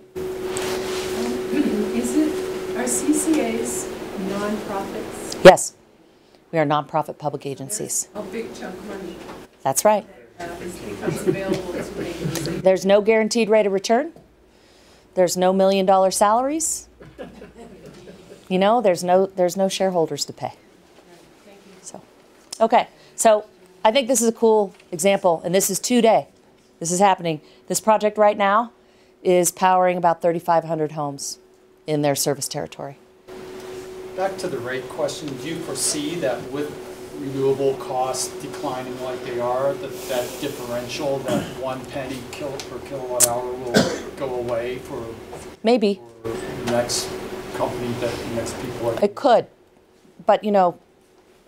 Are CCAs non-profits? Yes. We are nonprofit public agencies. A big chunk of money That's right. becomes available to make. There's no guaranteed rate of return. There's no $1 million salaries. You know, there's no shareholders to pay. So, okay. So I think this is a cool example, and this is today. This is happening. This project right now is powering about 3,500 homes in their service territory. Back to the rate question, do you foresee that with renewable costs declining like they are, that differential, that 1 penny per kilowatt hour will go away for Maybe. For the next company, that the next people are... It could. But, you know,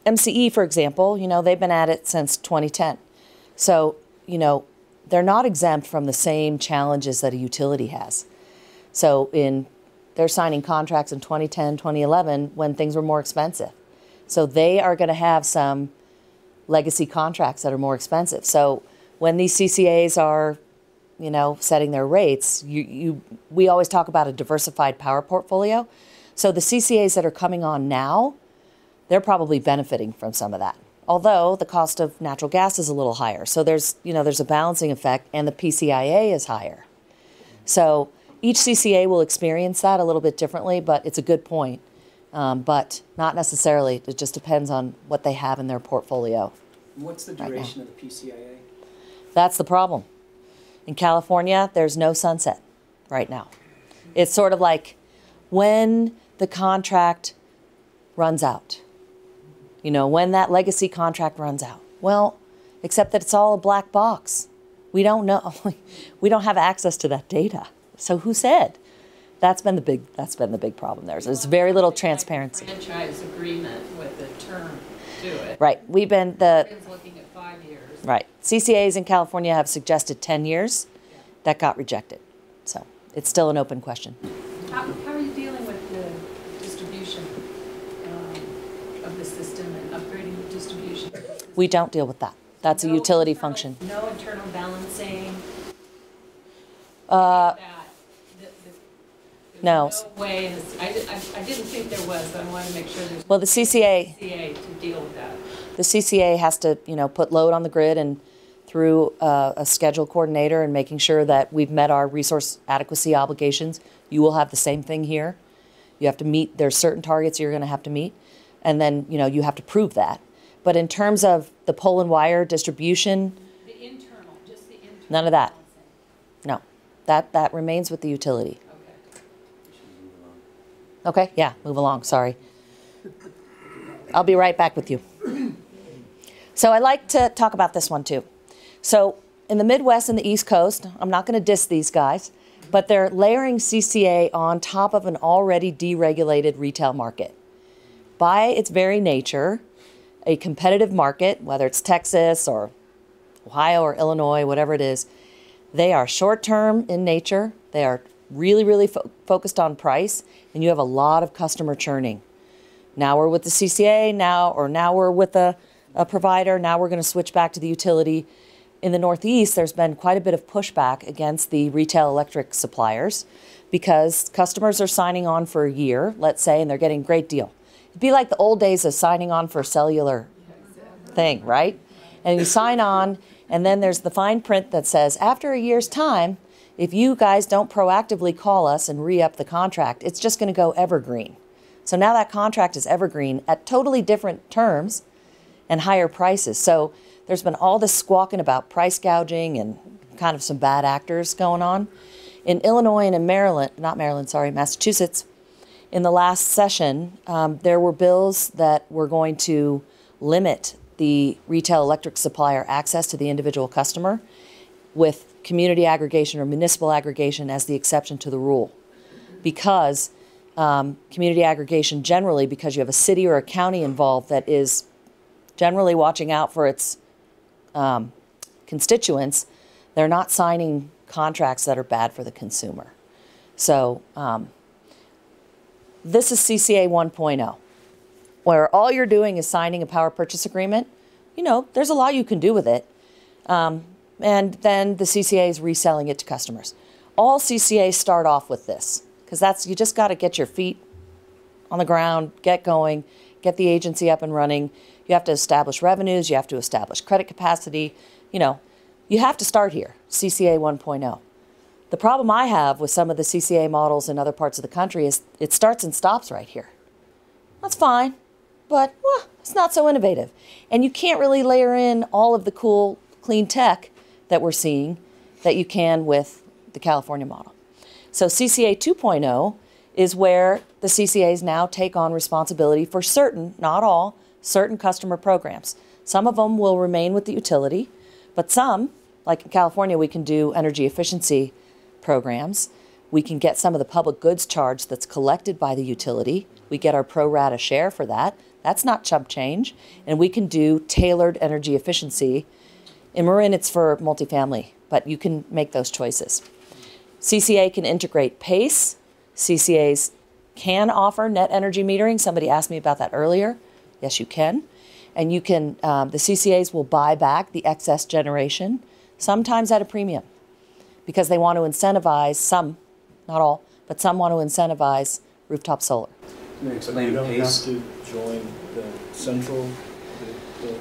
MCE, for example, you know, they've been at it since 2010. So, you know, they're not exempt from the same challenges that a utility has. So they're signing contracts in 2010, 2011 when things were more expensive. So they are going to have some legacy contracts that are more expensive. So when these CCAs are, you know, setting their rates, we always talk about a diversified power portfolio. So the CCAs that are coming on now, they're probably benefiting from some of that. Although the cost of natural gas is a little higher. So there's a balancing effect, and the PCIA is higher. So each CCA will experience that a little bit differently, but it's a good point. But not necessarily. It just depends on what they have in their portfolio. What's the duration of the PCIA? That's the problem. In California, there's no sunset right now. It's sort of like when the contract runs out. You know, when that legacy contract runs out. Well, except that it's all a black box. We don't know. We don't have access to that data. So who said? That's been the big problem there. So there's very little transparency. Franchise agreement with a term to it. Right. Everyone's looking at 5 years. Right. CCAs in California have suggested 10 years. Yeah. That got rejected. So it's still an open question. How are you dealing with the distribution of the system and upgrading the distribution? We don't deal with that. That's a utility function. No internal balancing? No. No way. I didn't think there was, but I want to make sure there's well, the CCA to deal with that. The CCA has to, you know, put load on the grid and through a schedule coordinator and making sure that we've met our resource adequacy obligations. You will have the same thing here. You have to meet, there's certain targets you're going to have to meet, and then, you know, you have to prove that. But in terms of the pole and wire distribution, The internal, just the internal. None of that. No. That remains with the utility. Okay, yeah, move along, sorry. I'll be right back with you. So I like to talk about this one too. So in the Midwest and the East Coast, I'm not going to diss these guys, but they're layering CCA on top of an already deregulated retail market. By its very nature, a competitive market, whether it's Texas or Ohio or Illinois, whatever it is, they are short-term in nature. They are really, really focused on price, and you have a lot of customer churning. Now we're with the CCA, now we're with a provider, now we're going to switch back to the utility. In the Northeast, there's been quite a bit of pushback against the retail electric suppliers because customers are signing on for a year, let's say, and they're getting a great deal. It'd be like the old days of signing on for a cellular thing, right? And you sign on, and then there's the fine print that says, after a year's time, if you guys don't proactively call us and re-up the contract, it's just going to go evergreen. So now that contract is evergreen at totally different terms and higher prices. So there's been all this squawking about price gouging and kind of some bad actors going on. In Illinois and in Massachusetts, in the last session, there were bills that were going to limit the retail electric supplier access to the individual customer with community aggregation or municipal aggregation as the exception to the rule. Because community aggregation generally, because you have a city or a county involved that is generally watching out for its constituents, they're not signing contracts that are bad for the consumer. So this is CCA 1.0, where all you're doing is signing a power purchase agreement. You know, there's a lot you can do with it. And then the CCA is reselling it to customers. All CCAs start off with this, because you just got to get your feet on the ground, get going, get the agency up and running. You have to establish revenues, you have to establish credit capacity. You know, you have to start here, CCA 1.0. The problem I have with some of the CCA models in other parts of the country is it starts and stops right here. That's fine, but well, it's not so innovative. And you can't really layer in all of the cool, clean tech that we're seeing that you can with the California model. So CCA 2.0 is where the CCAs now take on responsibility for certain, not all, certain customer programs. Some of them will remain with the utility, but some, like in California, we can do energy efficiency programs. We can get some of the public goods charge that's collected by the utility. We get our pro rata share for that. That's not chump change. And we can do tailored energy efficiency. In Marin, it's for multifamily, but you can make those choices. CCA can integrate PACE. CCAs can offer net energy metering. Somebody asked me about that earlier. Yes, you can. And you can, the CCAs will buy back the excess generation, sometimes at a premium, because they want to incentivize some, not all, but some want to incentivize rooftop solar. Can you But explain you don't have PACE? to join the central, the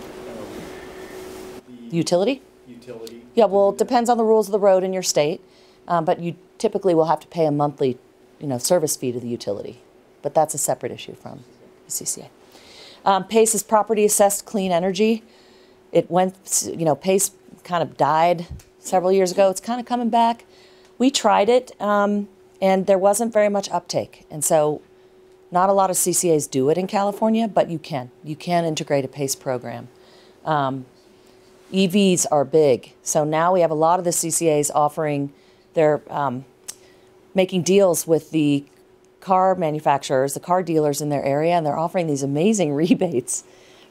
Utility? utility. Yeah, well, it depends on the rules of the road in your state, but you typically will have to pay a monthly, service fee to the utility. But that's a separate issue from the CCA. PACE is property assessed clean energy. It went, PACE kind of died several years ago. It's kind of coming back. We tried it, and there wasn't very much uptake. And so not a lot of CCAs do it in California, but you can. You can integrate a PACE program. EVs are big. So now we have a lot of the CCAs offering, they're making deals with the car manufacturers, the car dealers in their area, and they're offering these amazing rebates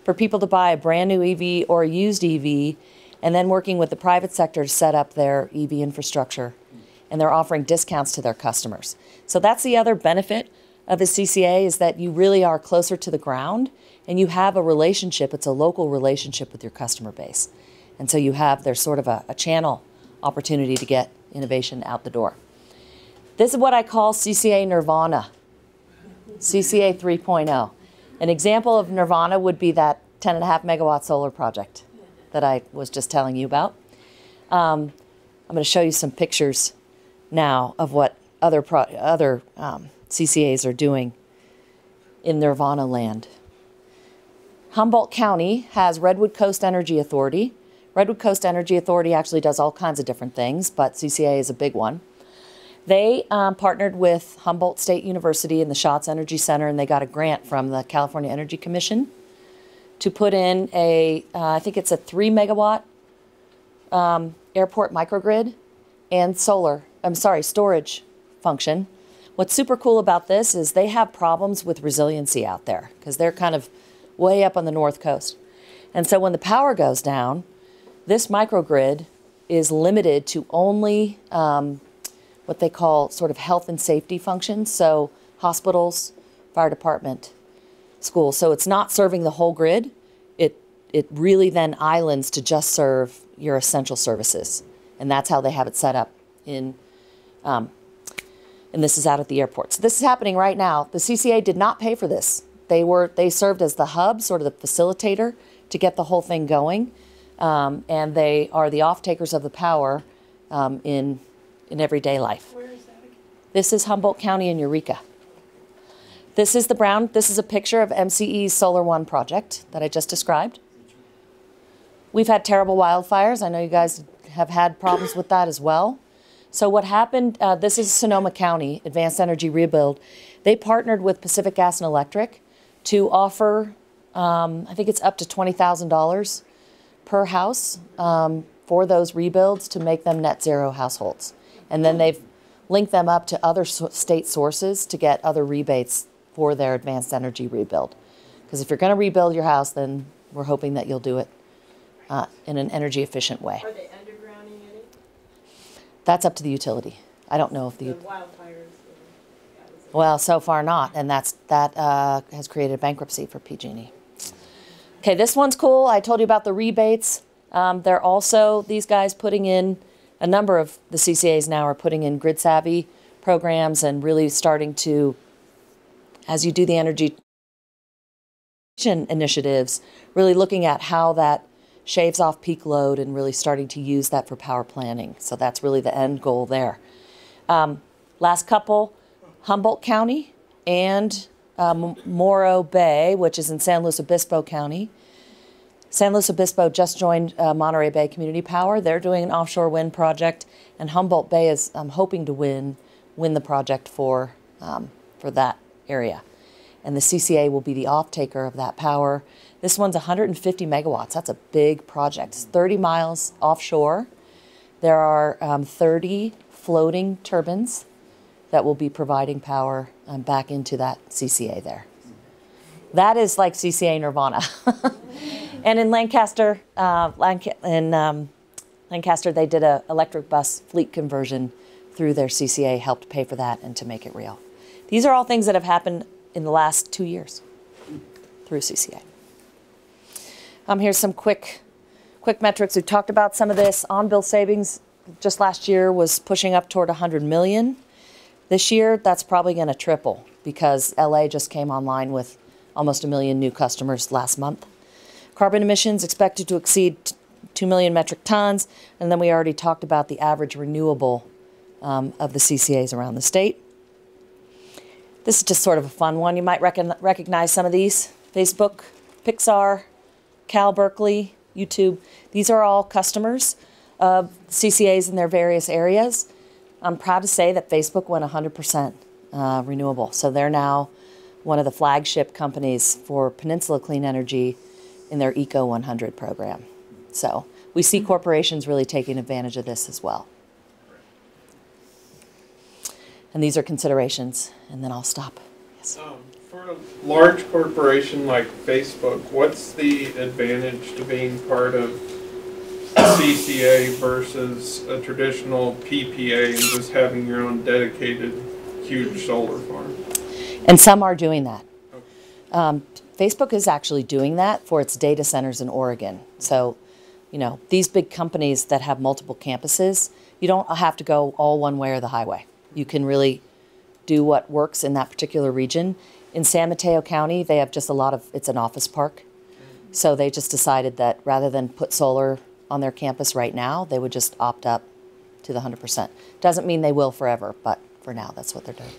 for people to buy a brand new EV or a used EV, and then working with the private sector to set up their EV infrastructure. And they're offering discounts to their customers. So that's the other benefit of the CCA, is that you really are closer to the ground and you have a relationship. It's a local relationship with your customer base. And so there's sort of a channel opportunity to get innovation out the door. This is what I call CCA Nirvana, CCA 3.0. An example of Nirvana would be that 10.5 megawatt solar project that I was just telling you about. I'm going to show you some pictures now of what other CCAs are doing in Nirvana land. Humboldt County has Redwood Coast Energy Authority. Redwood Coast Energy Authority actually does all kinds of different things, but CCA is a big one. They partnered with Humboldt State University and the Schatz Energy Center, and they got a grant from the California Energy Commission to put in a, I think it's a 3 megawatt airport microgrid and storage function. What's super cool about this is they have problems with resiliency out there because they're kind of way up on the north coast. And so when the power goes down, this microgrid is limited to only what they call sort of health and safety functions, so hospitals, fire department, schools. So it's not serving the whole grid. It really then islands to just serve your essential services. And that's how they have it set up in, and this is out at the airport. So this is happening right now. The CCA did not pay for this. They served as the hub, sort of the facilitator to get the whole thing going. And they are the off-takers of the power in everyday life. Where is that again? This is Humboldt County in Eureka. This is this is a picture of MCE's Solar One project that I just described. We've had terrible wildfires. I know you guys have had problems with that as well. So what happened, this is Sonoma County, Advanced Energy Rebuild. They partnered with Pacific Gas and Electric to offer, I think it's up to $20,000 per house for those rebuilds to make them net zero households. And then they've linked them up to other state sources to get other rebates for their advanced energy rebuild. Because if you're going to rebuild your house, then we're hoping that you'll do it in an energy efficient way. Are they undergrounding any? That's up to the utility. I don't know if The wildfires? Well, so far not, and that has created bankruptcy for PG&E. Okay, this one's cool. I told you about the rebates. They're also, these guys putting in, a number of the CCAs now are putting in grid savvy programs and really starting to, as you do the energy initiatives, really looking at how that shaves off peak load and really starting to use that for power planning. So that's really the end goal there. Last couple, Humboldt County and Morro Bay, which is in San Luis Obispo County. San Luis Obispo just joined Monterey Bay Community Power. They're doing an offshore wind project, and Humboldt Bay is hoping to win the project for that area. And the CCA will be the off-taker of that power. This one's 150 megawatts. That's a big project. It's 30 miles offshore. There are 30 floating turbines that will be providing power back into that CCA there. That is like CCA Nirvana. And in Lancaster, Lancaster, they did an electric bus fleet conversion through their CCA, helped pay for that and to make it real. These are all things that have happened in the last 2 years through CCA. Here's some quick metrics. We talked about some of this. On-bill savings just last year was pushing up toward 100 million. This year, that's probably going to triple because LA just came online with almost 1 million new customers last month. Carbon emissions expected to exceed 2 million metric tons. And then we already talked about the average renewable of the CCAs around the state. This is just sort of a fun one. You might recognize some of these. Facebook, Pixar, Cal Berkeley, YouTube. These are all customers of CCAs in their various areas. I'm proud to say that Facebook went 100% renewable. So they're now one of the flagship companies for Peninsula Clean Energy in their Eco 100 program. So we see corporations really taking advantage of this as well. And these are considerations, and then I'll stop. Yes. For a large corporation like Facebook, what's the advantage to being part of CCA versus a traditional PPA and just having your own dedicated huge solar farm? And some are doing that. Facebook is actually doing that for its data centers in Oregon. So, you know, these big companies that have multiple campuses, you don't have to go all one way or the highway. You can really do what works in that particular region. In San Mateo County, they have just it's an office park. So they just decided that rather than put solar on their campus right now, they would just opt up to the 100%. Doesn't mean they will forever, but for now, that's what they're doing.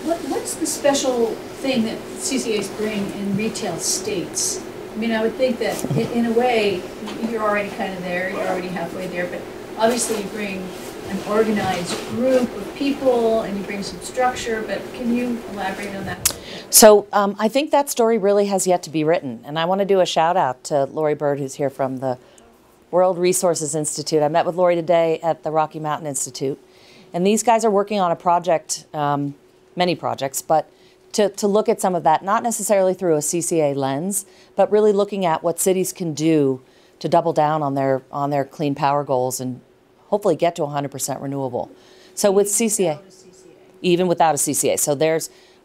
What's the special thing that CCAs bring in retail states mean, I would think that in a way, you're already kind of there, you're already halfway there, but obviously you bring an organized group of people and you bring some structure, but can you elaborate on that? So I think that story really has yet to be written. And I want to do a shout out to Lori Bird, who's here from the World Resources Institute. I met with Lori today at the Rocky Mountain Institute. And these guys are working on a project, many projects, but to look at some of that, not necessarily through a CCA lens, but really looking at what cities can do to double down on their clean power goals and hopefully get to 100% renewable. So with CCA, even without a CCA. So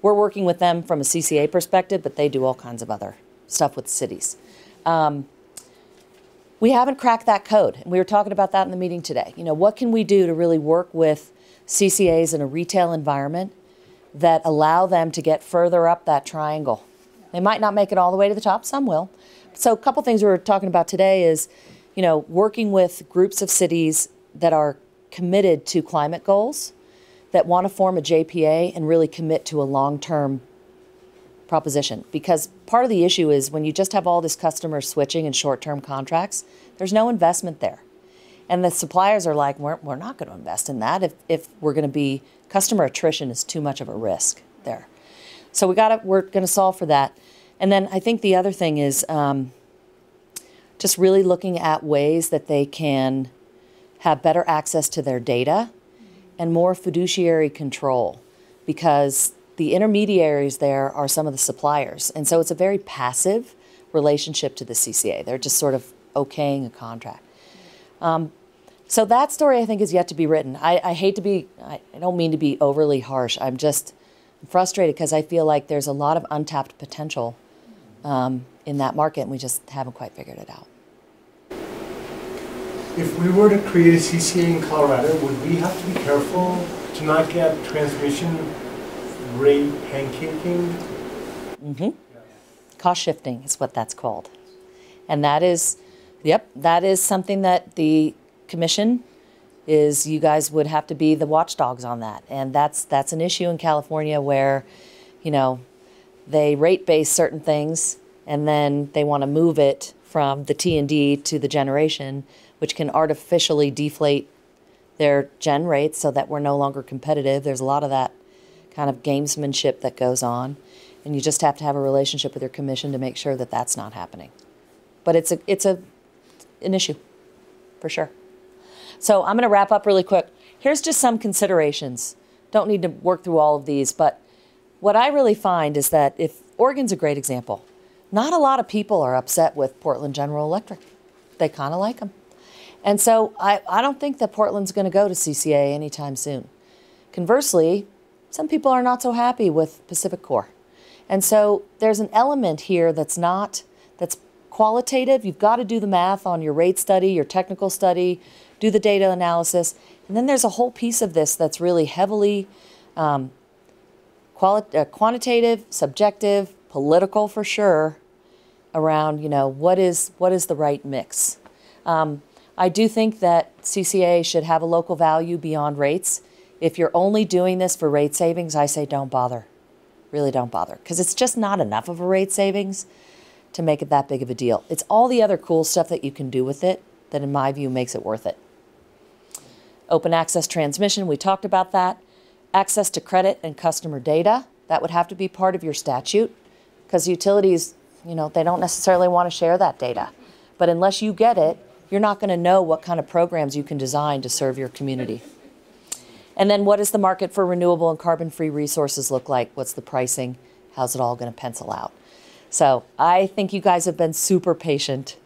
we're working with them from a CCA perspective, but they do all kinds of other stuff with cities. We haven't cracked that code, and we were talking about that in the meeting today. You know, what can we do to really work with CCAs in a retail environment that allow them to get further up that triangle? They might not make it all the way to the top, some will. So a couple things we were talking about today is, you know, working with groups of cities that are committed to climate goals, that want to form a JPA and really commit to a long-term proposition. Because part of the issue is when you just have all this customer switching and short-term contracts, there's no investment there. And the suppliers are like, we're not going to invest in that if we're going to be, customer attrition is too much of a risk there. So we're going to solve for that. And then I think the other thing is just really looking at ways that they can have better access to their data and more fiduciary control, because the intermediaries there are some of the suppliers. And so it's a very passive relationship to the CCA. They're just sort of okaying a contract. So that story, I think, is yet to be written. I don't mean to be overly harsh. I'm just frustrated because I feel like there's a lot of untapped potential in that market, and we just haven't quite figured it out. If we were to create a CCA in Colorado, would we have to be careful to not get transmission rate pancaking? Mm-hmm. Cost shifting is what that's called. And that is, yep, that is something that the commission is, you guys would have to be the watchdogs on that. And that's an issue in California where, you know, they rate base certain things and then they want to move it from the T&D to the generation, which can artificially deflate their gen rates so that we're no longer competitive. There's a lot of that kind of gamesmanship that goes on, and you just have to have a relationship with your commission to make sure that that's not happening. But it's an issue, for sure. So I'm going to wrap up really quick. Here's just some considerations. Don't need to work through all of these, but what I really find is that if Oregon's a great example, not a lot of people are upset with Portland General Electric. They kind of like them. And so I don't think that Portland's going to go to CCA anytime soon. Conversely, some people are not so happy with Pacific Core. And so there's an element here that's qualitative. You've got to do the math on your rate study, your technical study, do the data analysis. And then there's a whole piece of this that's really heavily quantitative, subjective, political for sure, around, you know, what is the right mix. I do think that CCA should have a local value beyond rates. If you're only doing this for rate savings, I say don't bother. Really don't bother, because it's just not enough of a rate savings to make it that big of a deal. It's all the other cool stuff that you can do with it that, in my view, makes it worth it. Open access transmission, we talked about that. Access to credit and customer data, that would have to be part of your statute, because utilities, you know, they don't necessarily want to share that data. But unless you get it, you're not going to know what kind of programs you can design to serve your community. And then what does the market for renewable and carbon-free resources look like? What's the pricing? How's it all going to pencil out? So I think you guys have been super patient.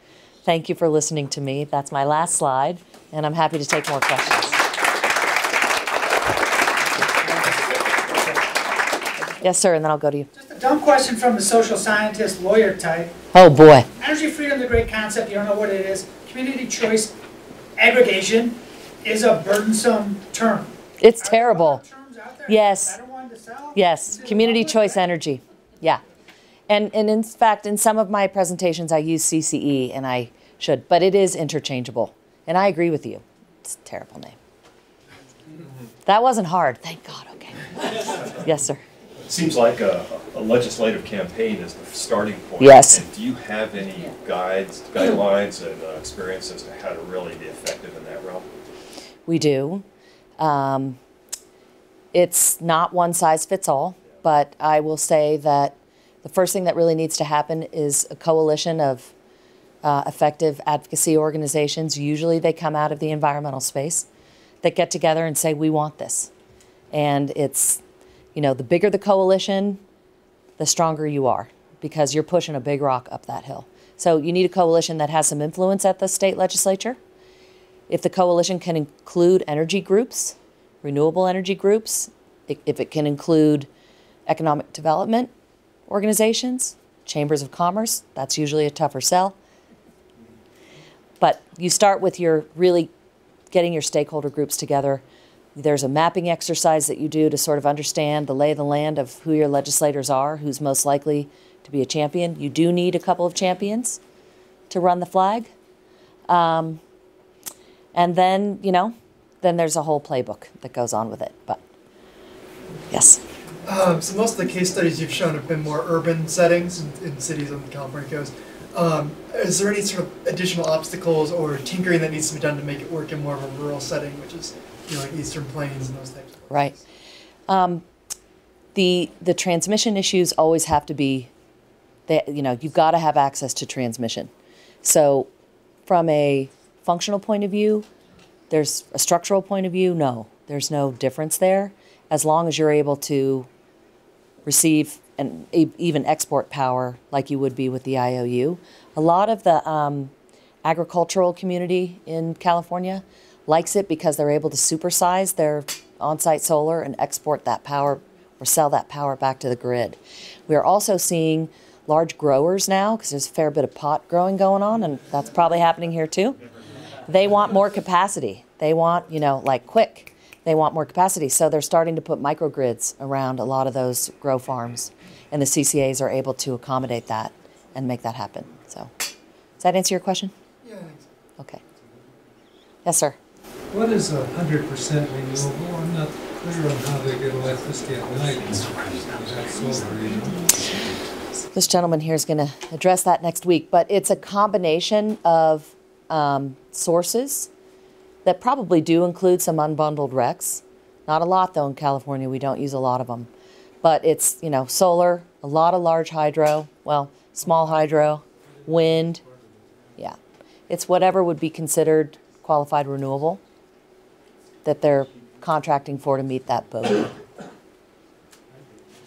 Thank you for listening to me. That's my last slide, and I'm happy to take more questions. Yes, sir, and then I'll go to you. Just a dumb question from the social scientist, lawyer type. Oh, boy. Energy freedom is a great concept. You don't know what it is. Community choice aggregation is a burdensome term. It's terrible. Yes. Yes. Community choice energy. Yeah. And in fact, in some of my presentations, I use CCE, and I should, but it is interchangeable. And I agree with you. It's a terrible name. That wasn't hard. Thank God. Okay. Yes, sir. Seems like a legislative campaign is the starting point. Yes. And do you have any guidelines, and experience as to how to really be effective in that realm? We do. It's not one size fits all, but I will say that the first thing that really needs to happen is a coalition of effective advocacy organizations. Usually they come out of the environmental space that get together and say, we want this. And it's, you know, the bigger the coalition, the stronger you are, because you're pushing a big rock up that hill. So you need a coalition that has some influence at the state legislature. If the coalition can include energy groups, renewable energy groups, if it can include economic development organizations, chambers of commerce, that's usually a tougher sell. But you start with your really getting your stakeholder groups together. There's a mapping exercise that you do to sort of understand the lay of the land of who your legislators are, who's most likely to be a champion. You do need a couple of champions to run the flag. And then, you know, then there's a whole playbook that goes on with it. But yes. So most of the case studies you've shown have been more urban settings in cities on the California coast. Is there any sort of additional obstacles or tinkering that needs to be done to make it work in more of a rural setting, which is, you know, like Eastern Plains and those types of places? Right. The transmission issues always have to be, you know, you've got to have access to transmission. So from a functional point of view, there's a structural point of view, no. There's no difference there, as long as you're able to receive and even export power like you would be with the IOU. A lot of the agricultural community in California likes it because they're able to supersize their on-site solar and export that power or sell that power back to the grid. We are also seeing large growers now, because there's a fair bit of pot growing going on, and that's probably happening here too. They want more capacity. They want, you know, like quick. They want more capacity, so they're starting to put microgrids around a lot of those grow farms, and the CCAs are able to accommodate that and make that happen. So, does that answer your question? Yeah, thanks. Okay. Yes, sir. What is 100% renewable? I'm not clear on how they get electricity at night. That's solar, you know? This gentleman here is going to address that next week, but it's a combination of sources that probably do include some unbundled RECs. Not a lot, though, in California. We don't use a lot of them. But it's, you know, solar, a lot of large hydro, well, small hydro, wind. Yeah. It's whatever would be considered qualified renewable that they're contracting for to meet that bogey.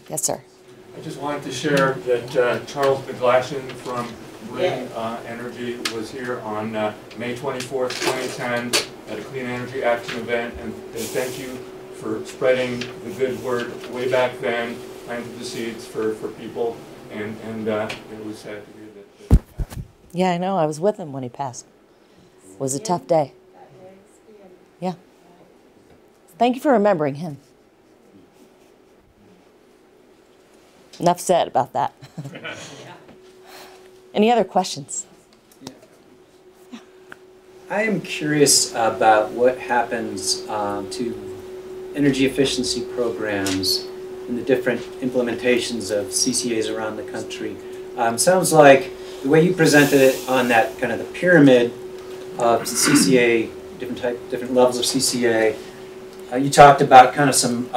Yes, sir. I just wanted to share that Charles McGlashan from Green Energy was here on May 24th, 2010 at a Clean Energy Action event, and thank you for spreading the good word way back then, planted the seeds for people, and it was sad to hear that. Yeah, I know. I was with him when he passed. It was a tough day. Yeah. Thank you for remembering him. Enough said about that. Any other questions? I am curious about what happens to energy efficiency programs and the different implementations of CCAs around the country. Sounds like the way you presented it on that kind of the pyramid of CCA, different levels of CCA, you talked about kind of some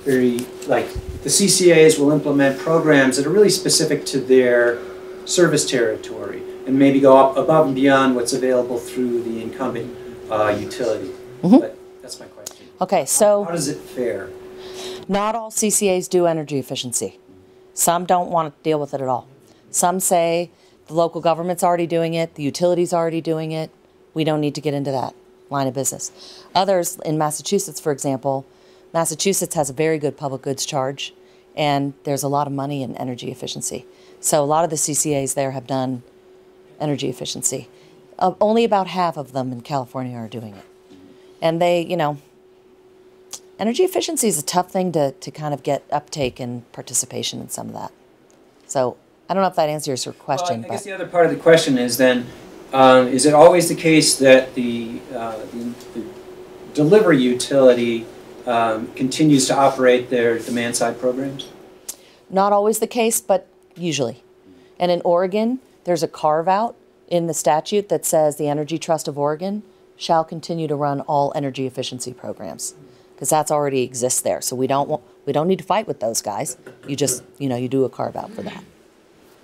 very, like, the CCAs will implement programs that are really specific to their service territory and maybe go up above and beyond what's available through the incumbent utility. Mm-hmm. But that's my question. Okay, so how does it fare? Not all CCAs do energy efficiency. Some don't want to deal with it at all. Some say the local government's already doing it, the utility's already doing it, we don't need to get into that line of business. Others, in Massachusetts, for example, Massachusetts has a very good public goods charge, and there's a lot of money in energy efficiency. So a lot of the CCAs there have done energy efficiency. Only about half of them in California are doing it. And they, you know, energy efficiency is a tough thing to kind of get uptake and participation in some of that. So I don't know if that answers your question. Well, I guess the other part of the question is then, is it always the case that the delivery utility continues to operate their demand-side programs? Not always the case, but usually. And in Oregon, there's a carve-out in the statute that says the Energy Trust of Oregon shall continue to run all energy efficiency programs, because that's already exists there. So we don't need to fight with those guys. You just, you do a carve-out for that.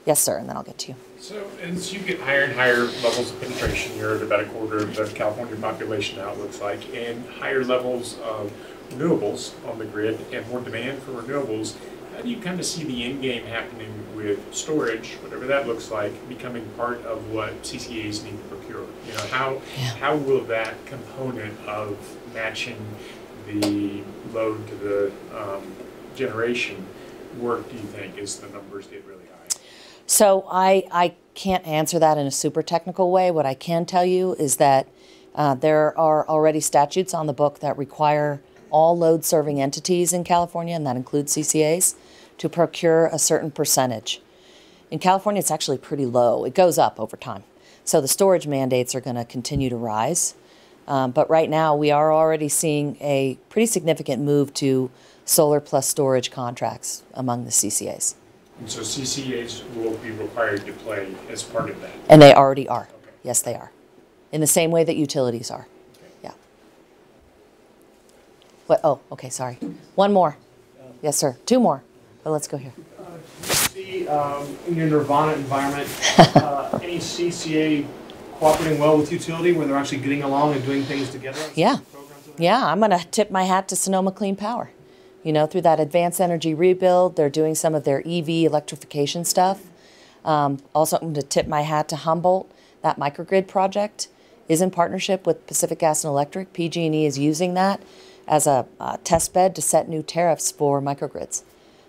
Yes, sir, and then I'll get to you. So as you get higher and higigher levels of penetration, you're at about a quarter of the California population now, it looks like, and higher levels of renewables on the grid and more demand for renewables, how do you kind of see the end game happening with storage, whatever that looks like, becoming part of what CCAs need to procure? How will that component of matching the load to the generation work, do you think, as the numbers get really high? So I can't answer that in a super technical way. What I can tell you is that there are already statutes on the book that require all load-serving entities in California, and that includes CCAs, to procure a certain percentage. In California, it's actually pretty low. It goes up over time. So the storage mandates are going to continue to rise. But right now, we are already seeing a pretty significant move to solar plus storage contracts among the CCAs. And so CCAs will be required to play as part of that? And they already are. Okay. Yes, they are. In the same way that utilities are. Okay. Yeah. What? Oh, okay, sorry. One more. Yes, sir. Two more. But let's go here. Do you see in your Nirvana environment any CCA cooperating well with utility where they're actually getting along and doing things together? Yeah. Yeah, I'm going to tip my hat to Sonoma Clean Power. Through that advanced energy rebuild, they're doing some of their EV electrification stuff. Also, I'm going to tip my hat to Humboldt. That microgrid project is in partnership with Pacific Gas and Electric. PG&E is using that as a test bed to set new tariffs for microgrids.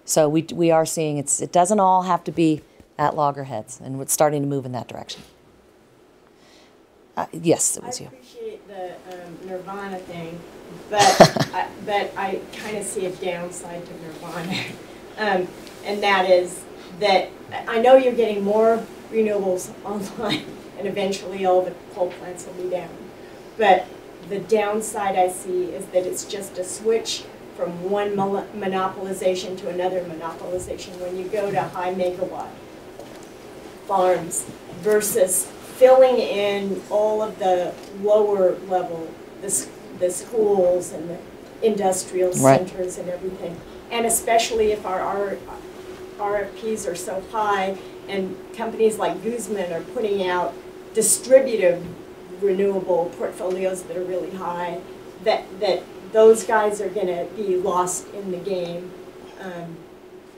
So we are seeing it doesn't all have to be at loggerheads, and it's starting to move in that direction. Yes, it was you. I appreciate the Nirvana thing, but I kind of see a downside to Nirvana, and that is that I know you're getting more renewables online, and eventually all the coal plants will be down. But the downside I see is that it's just a switch from one monopolization to another monopolization when you go to high megawatt farms versus filling in all of the lower level, the schools and the industrial centers and everything. And especially if our RFPs are so high and companies like Guzman are putting out distributive renewable portfolios that are really high, that those guys are going to be lost in the game.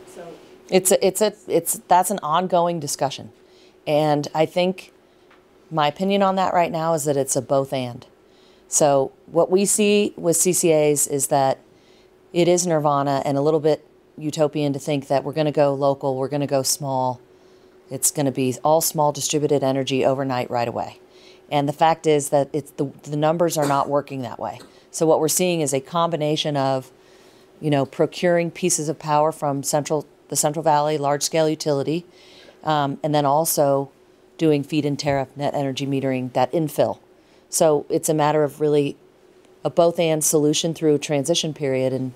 So that's an ongoing discussion, and I think my opinion on that right now is that it's a both and. So what we see with CCAs is that it is nirvana and a little bit utopian to think that we're going to go local, we're going to go small. It's going to be all small distributed energy overnight right away. And the fact is that the numbers are not working that way. So what we're seeing is a combination of, procuring pieces of power from the Central Valley large-scale utility, and then also doing feed-in tariff net energy metering, that infill. So it's a matter of really a both-and solution through a transition period, and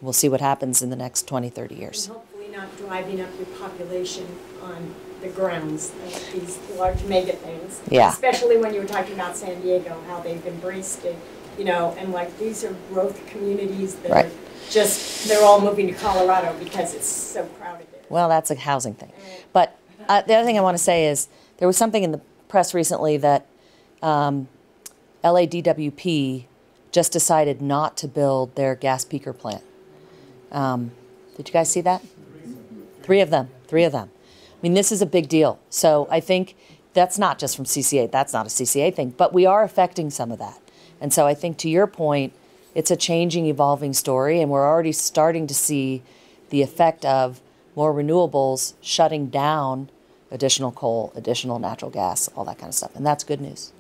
we'll see what happens in the next 20, 30 years. And hopefully not driving up your population on the grounds of these large mega things. Yeah. Especially when you were talking about San Diego, how they've embraced it, and like these are growth communities that are they're all moving to Colorado because it's so crowded there. Well, that's a housing thing. But the other thing I want to say is there was something in the press recently that LADWP just decided not to build their gas peaker plant. Did you guys see that? Three of them. I mean, this is a big deal. So I think that's not just from CCA. That's not a CCA thing. But we are affecting some of that. And so I think to your point, it's a changing, evolving story. And we're already starting to see the effect of more renewables shutting down additional coal, additional natural gas, all that kind of stuff. And that's good news.